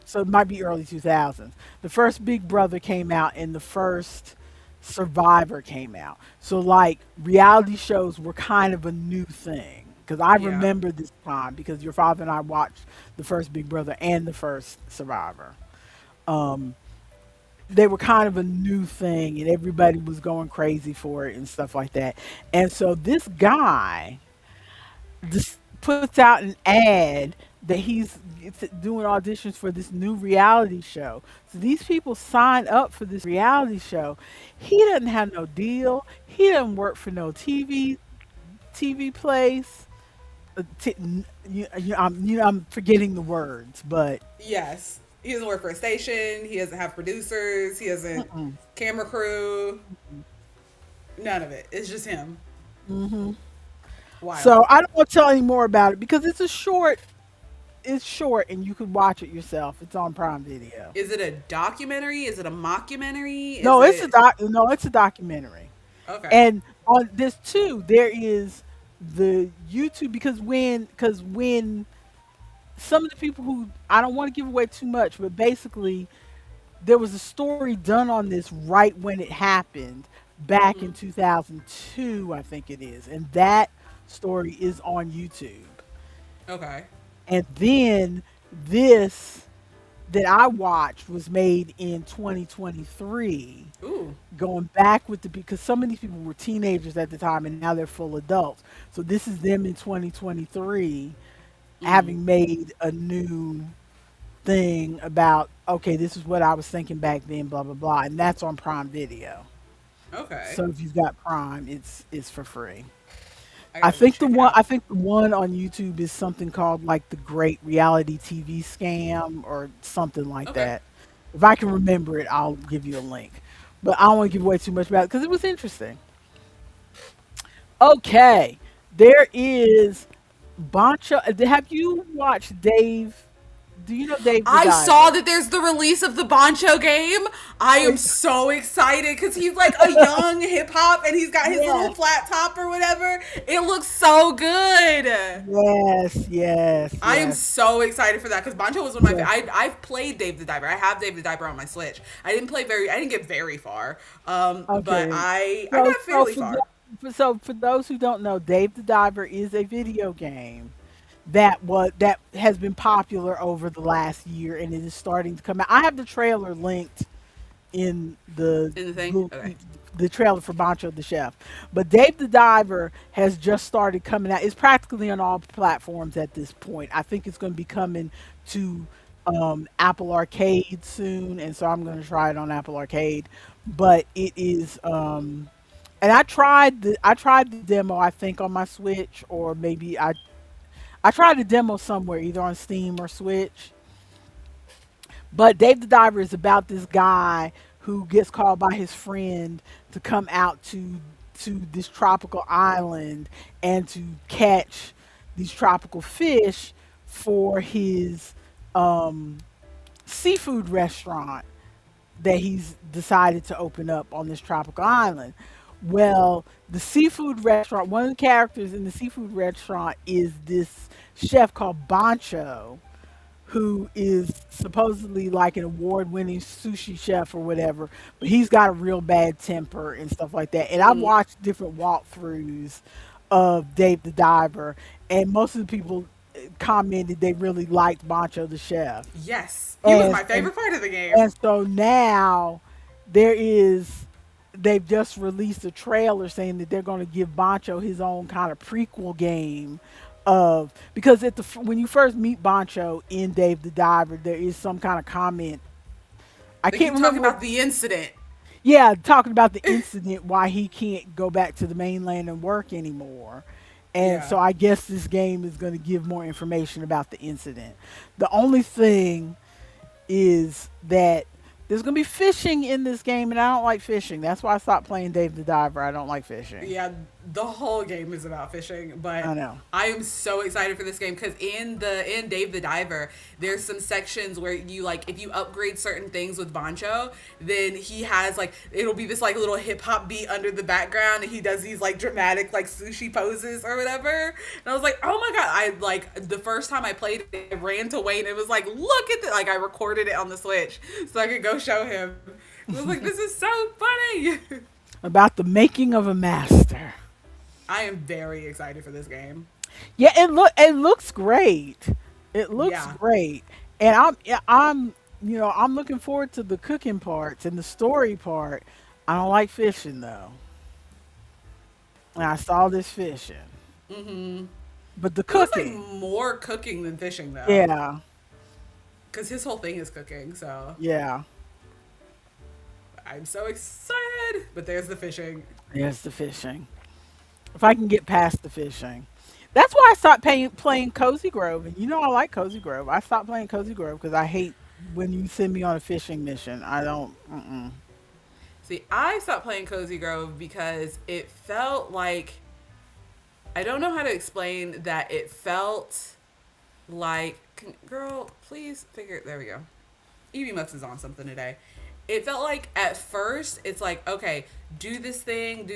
so it might be early 2000s. The first Big Brother came out and the first Survivor came out. So like reality shows were kind of a new thing because I Yeah. remember this time because your father and I watched the first Big Brother and the first Survivor. Um they were kind of a new thing and everybody was going crazy for it and stuff like that. And so this guy just puts out an ad that he's doing auditions for this new reality show. So these people sign up for this reality show. He doesn't have no deal. He doesn't work for no TV place. I'm forgetting the words, but Yes. He doesn't work for a station. He doesn't have producers. He doesn't mm-mm, camera crew. None of it. It's just him. mm-hmm. Wild. So I don't want to tell any more about it because it's short and you could watch it yourself. It's on Prime Video. Is it a documentary? Is it a mockumentary? Is No, it it's a documentary. okay? And on this too, there is the YouTube because when some of the people who I don't want to give away too much, but basically there was a story done on this right when it happened back Mm-hmm. in 2002, I think it is. And that story is on YouTube. Okay. And then this that I watched was made in 2023, Ooh. going back with the because some of these people were teenagers at the time and now they're full adults. So this is them in 2023 Mm-hmm. having made a new thing about okay, this is what I was thinking back then, blah blah blah, and that's on Prime Video. Okay. So if you've got Prime, it's for free. I gotta go check it I out. think the one on YouTube is something called like the Great Reality TV Scam or something like Okay. that. If I can remember it, I'll give you a link. But I don't want to give away too much about it because it was interesting. Okay, there is Bancho. Have you watched Dave? Do you know Dave the I saw Diver? that there's the release of the Boncho game. I am so excited because he's like a young hip hop and he's got his little Yes, flat top or whatever. It looks so good. yes, yes, I am yes, so excited for that because Bancho was one of my. yes. I've played Dave the Diver. I have Dave the Diver on my Switch. I didn't get very far. But Okay. I So, got so fairly far. for those who don't know, Dave the Diver is a video game that has been popular over the last year, and it is starting to come out. I have the trailer linked in In the thing. Okay. the trailer for Bancho the Chef. But Dave the Diver has just started coming out. It's practically on all platforms at this point. I think it's going to be coming to Apple Arcade soon, and so I'm going to try it on Apple Arcade. But it is, and I tried the demo. I think on my Switch, or maybe I tried the demo somewhere, either on Steam or Switch. But Dave the Diver is about this guy who gets called by his friend to come out to this tropical island and to catch these tropical fish for his um, seafood restaurant that he's decided to open up on this tropical island. Well, the seafood restaurant, one of the characters in the seafood restaurant is this chef called Bancho, who is supposedly like an award-winning sushi chef or whatever, but he's got a real bad temper and stuff like that. And I've watched different walkthroughs of Dave the Diver, and most of the people commented they really liked Bancho the chef. Yes, he was And my so, favorite part of the game. and so now there is, they've just released a trailer saying that they're going to give Bancho his own kind of prequel game of, because when you first meet Bancho in Dave the Diver, there is some kind of comment. I They can't keep talking remember what. about the incident. Yeah, talking about the incident why he can't go back to the mainland and work anymore. And Yeah. so I guess this game is going to give more information about the incident. The only thing is that there's going to be fishing in this game, and I don't like fishing. That's why I stopped playing Dave the Diver. I don't like fishing. Yeah, the whole game is about fishing, I but know. I am so excited for this game because in Dave the Diver, there's some sections where you like if you upgrade certain things with Bancho, then he has like it'll be this like little hip hop beat under the background, and he does these like dramatic like sushi poses or whatever. And I was like, oh my god! I like the first time I played it, I ran to Wayne. It was like, look at that! Like I recorded it on the Switch so I could go show him. I was like, this is so funny. About the making of a master. I am very excited for this game. Yeah, it looks great. It looks Yeah. great. And I'm looking forward to the cooking parts and the story part. I don't like fishing though. And I saw this fishing. But the It looks like cooking. more cooking than fishing though, Yeah. because his whole thing is cooking. So Yeah. I'm so excited. But there's the fishing. There's the fishing. If I can get past the fishing. That's why I stopped playing Cozy Grove. And you know I like Cozy Grove. I stopped playing Cozy Grove because I hate when you send me on a fishing mission. I don't. Mm-mm. See, I stopped playing Cozy Grove because it felt like I don't know how to explain that. It felt like girl, please figure. There we go. Evie Mux is on something today. It felt like at first it's like okay, do this thing,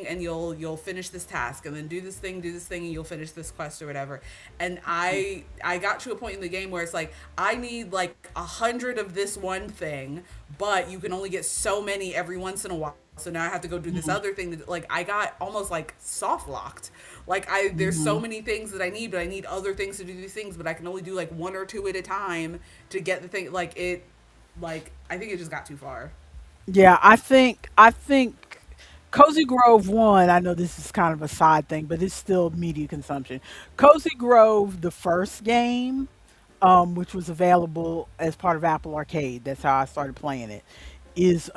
and you'll finish this task, and then do this thing, and you'll finish this quest or whatever. And I got to a point in the game where it's like I need like 100 of this one thing, but you can only get so many every once in a while. So now I have to go do this Mhm. other thing that like I got almost like soft locked. Like I there's so Mhm. many things that I need, but I need other things to do these things, but I can only do like one or two at a time to get the thing like I think it just got too far. Yeah, I think Cozy Grove one, I know this is kind of a side thing, but it's still media consumption. Cozy Grove, the first game, which was available as part of Apple Arcade, that's how I started playing it, is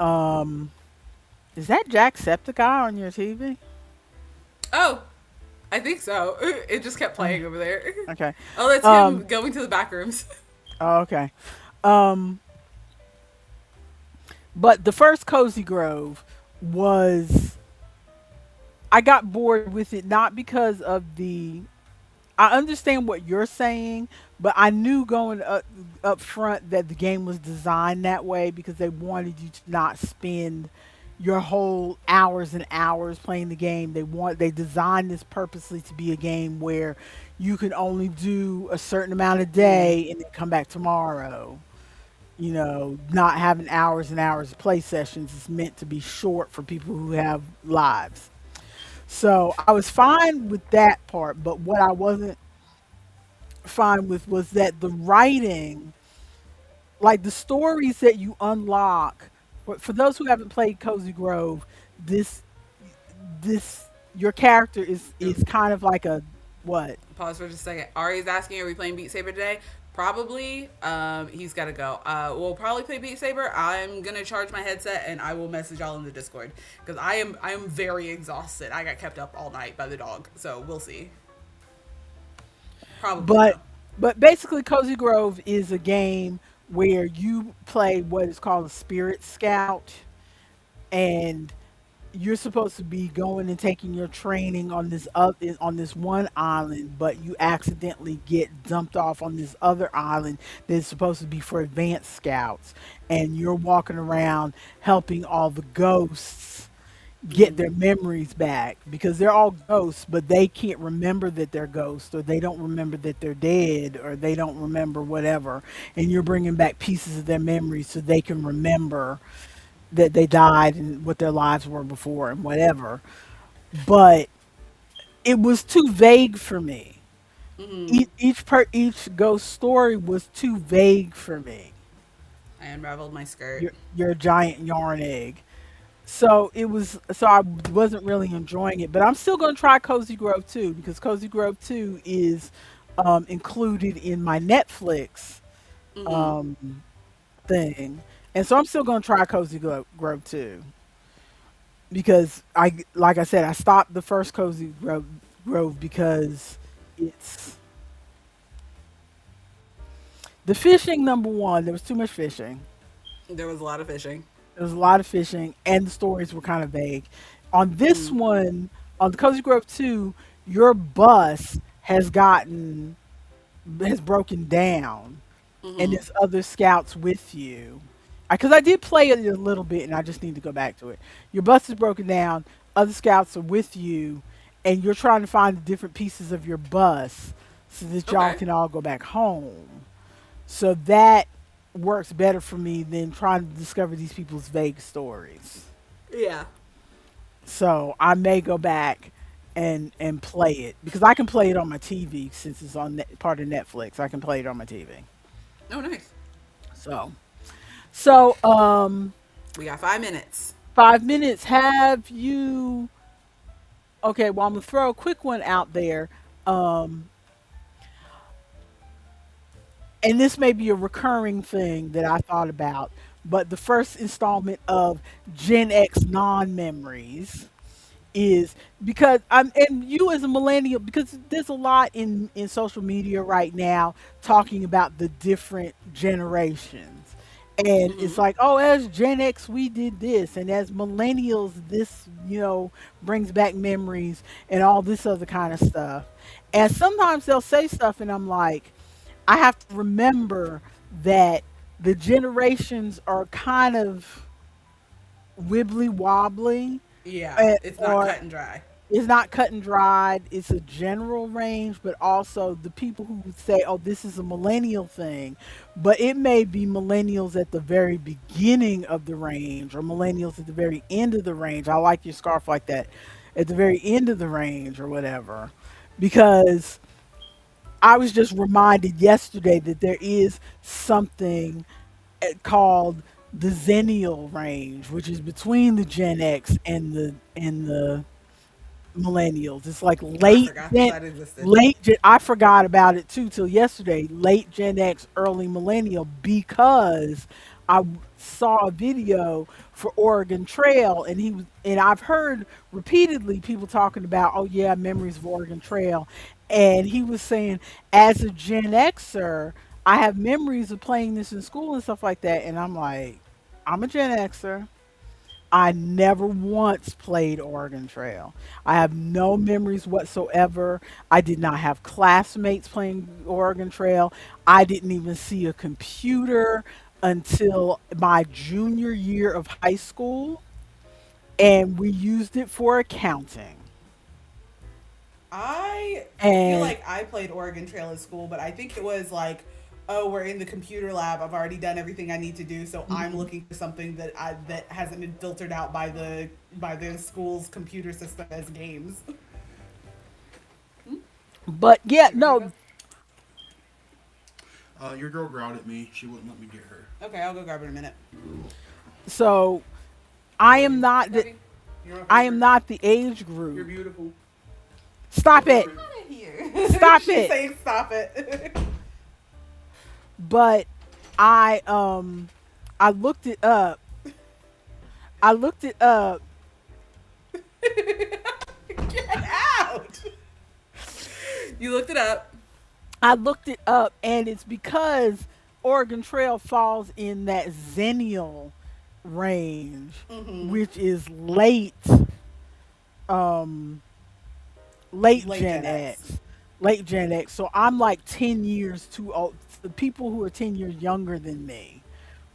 is that Jacksepticeye on your TV? Oh, I think so. It just kept Uh, playing over there. Okay. Oh, that's him Um going to the back rooms. oh, okay. Um but the first Cozy Grove was, I got bored with it not because of the, I understand what you're saying, but I knew going up front that the game was designed that way because they wanted you to not spend your whole hours and hours playing the game. They designed this purposely to be a game where you can only do a certain amount a Mm, day and then come back tomorrow. Not having hours and hours of play sessions is meant to be short for people who have lives. So I was fine with that part, but what I wasn't fine with was that the writing, like the stories that you unlock, for those who haven't played Cozy Grove, this this your character is Ooh, kind of like a what? pause for just a second. Ari's asking, are we playing Beat Saber today? Probably. He's got to go. We'll probably play Beat Saber. I'm gonna charge my headset and I will message y'all in the Discord because I am very exhausted. I got kept up all night by the dog, so we'll see. Probably But though. but basically Cozy Grove is a game where you play what is called a spirit scout, and you're supposed to be going and taking your training on this one island, but you accidentally get dumped off on this other island that's supposed to be for advanced scouts, and you're walking around helping all the ghosts get their memories back because they're all ghosts, but they can't remember that they're ghosts, or they don't remember that they're dead, or they don't remember whatever, and you're bringing back pieces of their memories so they can remember that they died and what their lives were before and whatever. But it was too vague for me. Each ghost story was too vague for me. I unraveled my skirt. You're a giant yarn egg. So I wasn't really enjoying it, but I'm still going to try Cozy Grove 2 because Cozy Grove 2 is included in my Netflix um, thing, and so I'm still going to try Grove 2 because like I said, I stopped the first Grove because it's the fishing. Number one, there was too much fishing. There was a lot of fishing. There was a lot of fishing, and the stories were kind of vague. On this one, on the Cozy Grove 2, your bus has broken down, and there's other scouts with you. Because I did play it a little bit, and I just need to go back to it. Your bus is broken down, other scouts are with you, and you're trying to find the different pieces of your bus so that y'all Okay. can all go back home. So that works better for me than trying to discover these people's vague stories. Yeah. So I may go back and play it because I can play it on my TV since it's on part of Netflix. I can play it on my TV. Oh, nice. So so, We got 5 minutes. 5 minutes. Have you? Okay, well I'm gonna throw a quick one out there. Um, and this may be a recurring thing that I thought about, but the first installment of Gen X non memories is because I'm and you as a millennial because there's a lot in social media right now talking about the different generations, and it's like, oh, as Gen X we did this, and as millennials this brings back memories and all this other kind of stuff. And sometimes they'll say stuff and I'm like, I have to remember that the generations are kind of wibbly wobbly, Yeah, it's not or cut and dry. it's not cut and dried. It's a general range, but also the people who would say, "Oh, this is a millennial thing," but it may be millennials at the very beginning of the range, or millennials at the very end of the range. I like your scarf like that, at the very end of the range, or whatever, because I was just reminded yesterday that there is something called the Zennial range, which is between the Gen X and the millennials. It's like I forgot that existed. I forgot about it too till yesterday. Late Gen X, early millennial, because saw a video for Oregon Trail, and I've heard repeatedly people talking about, oh yeah, memories of Oregon Trail, and he was saying, as a Gen Xer, I have memories of playing this in school and stuff like that, and I'm like, I'm a Gen Xer. I never once played Oregon Trail. I have no memories whatsoever. I did not have classmates playing Oregon Trail. I didn't even see a computer until my junior year of high school, and we used it for accounting. I feel And like I played Oregon Trail at school, but I think it was like, oh, we're in the computer lab. I've already done everything I need to do, so I'm mhm. looking for something that hasn't been filtered out by the school's computer system as games. But yeah, You ready to go? no. Your girl growled at me. She wouldn't let me get her. Okay, I'll go grab it in a minute. So I Love am you. not the Love you. You're my I am favorite. not the age You're group. beautiful. Stop Love it. it. Out of here. Stop She's it. saying stop it. But I I looked it up. I looked it up. Get out. You looked it up. I looked it up, and it's because Oregon Trail falls in that Zennial range, Mm-hmm. which is um late Late Gen Gen X. X. Late Gen X. So I'm like 10 years too old. The people who are 10 years younger than me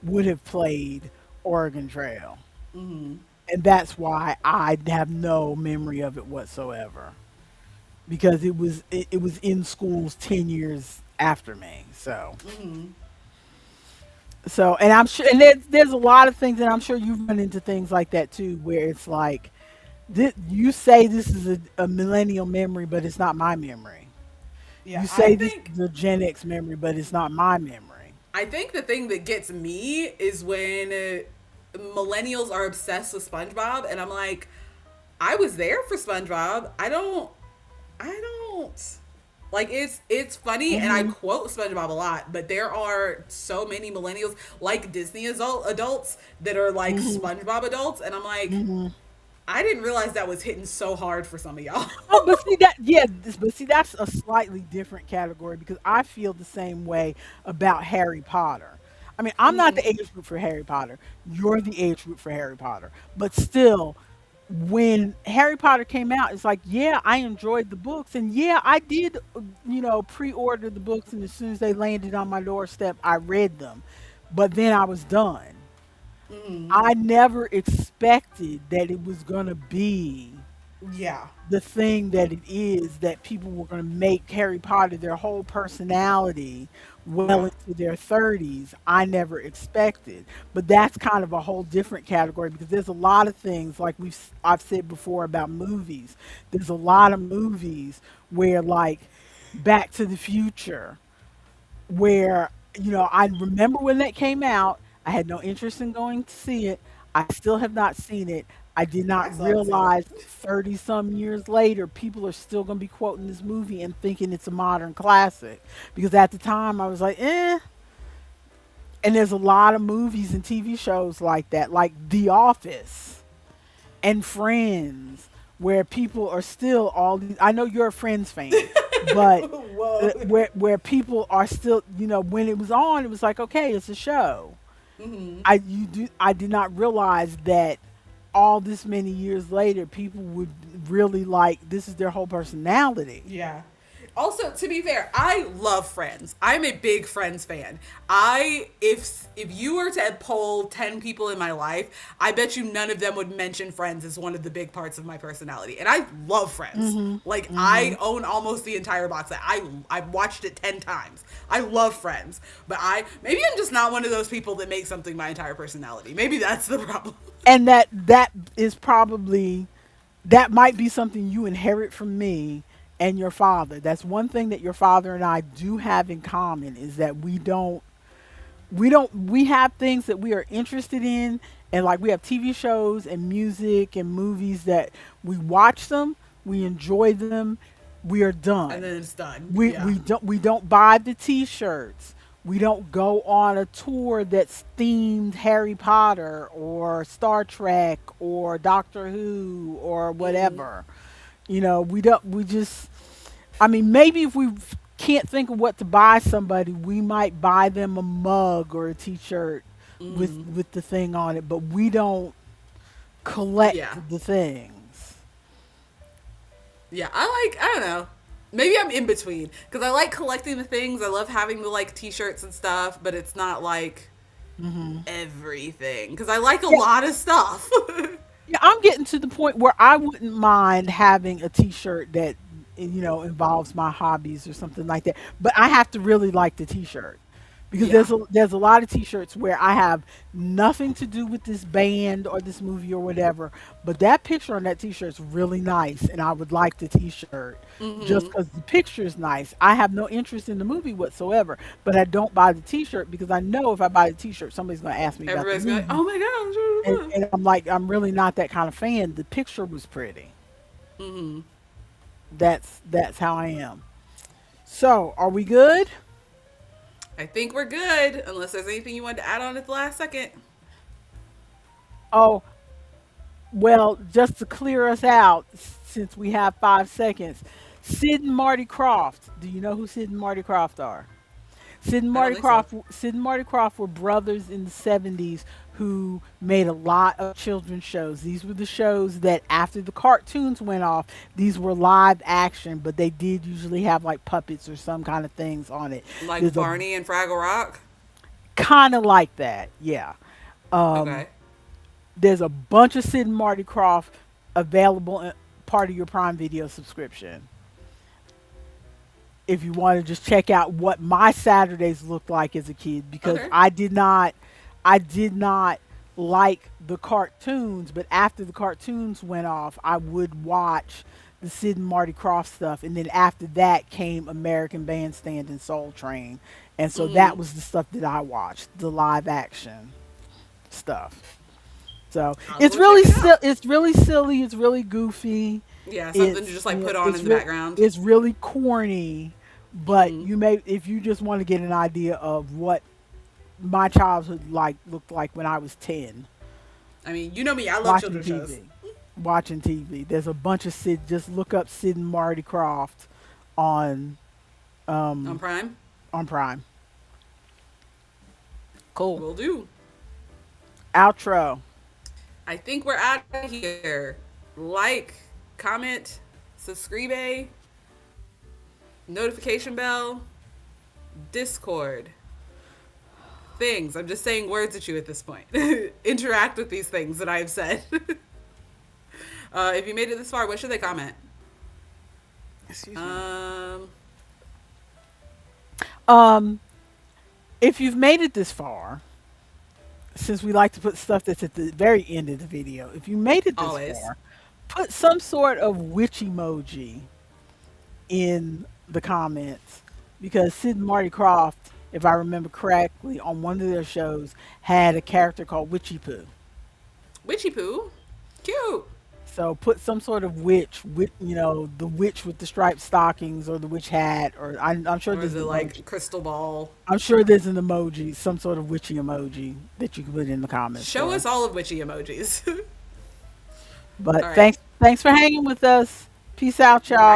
would have played Oregon Trail. Mm-hmm. And that's why I have no memory of it whatsoever. Because it was in schools 10 years after me. Mm-hmm. And I'm sure, and there's a lot of things, and I'm sure you've run into things like that too, where it's like, you say this is a millennial memory, but it's not my memory. Yeah, You say this is a Gen X memory, but it's not my memory. I think the thing that gets me is when millennials are obsessed with SpongeBob, and I'm like, I was there for SpongeBob. I don't like it's funny and I Hmm. quote SpongeBob a lot, but there are so many millennials like Disney adults that are like Hmm. SpongeBob adults, and I'm like, Hmm. I didn't realize that was hitting so hard for some of y'all. Oh, but see that, yeah, but see that's a slightly different category because I feel the same way about Harry Potter. I mean, I'm not the age group for Harry Potter. You're the age group for Harry Potter. But still, when Harry Potter came out, it's like, yeah, I enjoyed the books, and yeah, I did, pre-order the books, and as soon as they landed on my doorstep, I read them. But then I was done. I never expected that it was gonna be Yeah. the thing that it is, that people were going to make Harry Potter their whole personality well Yeah. into their 30s. I never expected. But that's kind of a whole different category because there's a lot of things like I've said before about movies. There's a lot of movies where like Back to the Future, where I remember when that came out. I had no interest in going to see it. I still have not seen it. I did I not still haven't seen it. realize 30 some years later people are still going to be quoting this movie and thinking it's a modern classic, because at the time I was like, eh. And there's a lot of movies and TV shows like that, like The Office and Friends, where people are still all these. I know you're a Friends fan, but Whoa. where people are still, when it was on, it was like, okay, it's a show. Hmm. I did not realize that all this many years later, people would really like this is their whole personality. Yeah. Also, to be fair, I love Friends. I'm a big Friends fan. If you were to poll 10 people in my life, I bet you none of them would mention Friends as one of the big parts of my personality. And I love Friends. Mhm. Like I Mhm. own almost the entire box set. I've watched it 10 times. I love Friends. But maybe I'm just not one of those people that make something my entire personality. Maybe that's the problem. And that is probably, that might be something you inherit from me and your father. That's one thing that your father and I do have in common, is that we have things that we are interested in, and like we have TV shows and music and movies that we watch them, we enjoy them, we are And done. then it's done. we Yeah. we don't we don't buy the t-shirts. We don't go on a tour that's themed Harry Potter or Star Trek or Doctor Who or Hmm. whatever. We don't, we just, I mean, maybe if we can't think of what to buy somebody, we might buy them a mug or a t-shirt with the thing on it, but we don't Yeah. collect the things. Yeah, I don't know. Maybe I'm in between because I like collecting the things. I love having the like T-shirts and stuff, but it's not like Hmm. everything because I like a lot of stuff. Yeah, I'm getting to the point where I wouldn't mind having a t-shirt that involves my hobbies or something like that. But I have to really like the t-shirt, because Yeah. there's a lot of t-shirts where I have nothing to do with this band or this movie or whatever, but that picture on that t-shirt's really nice and I would like the t-shirt just Mm-hmm. because the picture is nice. I have no interest in the movie whatsoever, but I don't buy the t-shirt because I know if I buy the t-shirt, somebody's going to ask me about the Everybody's going, movie. "Oh my gosh!" And I'm like, I'm really not that kind of fan. The picture was pretty. Mm-hmm. That's how I am. So, are we good? I think we're good unless there's anything you wanted to add on at the last second. Oh, well, just to clear us out, since we have 5 seconds, Sid and Marty Croft. Do you know who Sid and Marty Croft are? I don't think so. Sid and Marty Croft were brothers in the 70s who made a lot of children's shows. These were the shows that after the cartoons went off, these were live action, but they did usually have like puppets or some kind of things on it. Like There's a Barney and Fraggle Rock. kind of like that, yeah. Um, Okay. there's a bunch of Sid and Marty Croft available in part of your Prime Video subscription. If you want to just check out what my Saturdays looked like as a kid, because Okay. I did not like the cartoons, but after the cartoons went off, I would watch the Sid and Marty Croft stuff, and then after that came American Bandstand and Soul Train, and so that Mm-hmm. was the stuff that I watched, the live action stuff. So I'll go check it out. it's really silly, it's really goofy, Yeah, something to it's just like yeah, put on in the background. it's really corny, but Mm-hmm. you may if you just want to get an idea of what my childhood like looked like when I was 10 I mean, you know me, I love watching children's shows. TV. Watching TV. There's a bunch of Sid. Just look up Sid and Marty Croft on On um Prime. on Prime. Cool. Will do. Outro. I think we're out of here. Like, comment, subscribe, notification bell, Discord. Things. I'm just saying words at you at this point. Interact with these things that I've said. If you made it this far, what should they comment? Excuse me. Um, Um, if you've made it this far, since we like to put stuff that's at the very end of the video, if you made it this always. far, put some sort of witch emoji in the comments because Sid and Marty Croft, if I remember correctly, on one of their shows had a character called Witchy Poo. Witchy Poo. Cute. So put some sort of witch, with the witch with the striped stockings or the witch hat, or I'm sure Or there's is an it emoji. like crystal ball? I'm sure there's an emoji, some sort of witchy emoji that you can put in the comments Show for us us. all of witchy emojis. But All right. thanks for hanging with us. Peace out, y'all. Bye.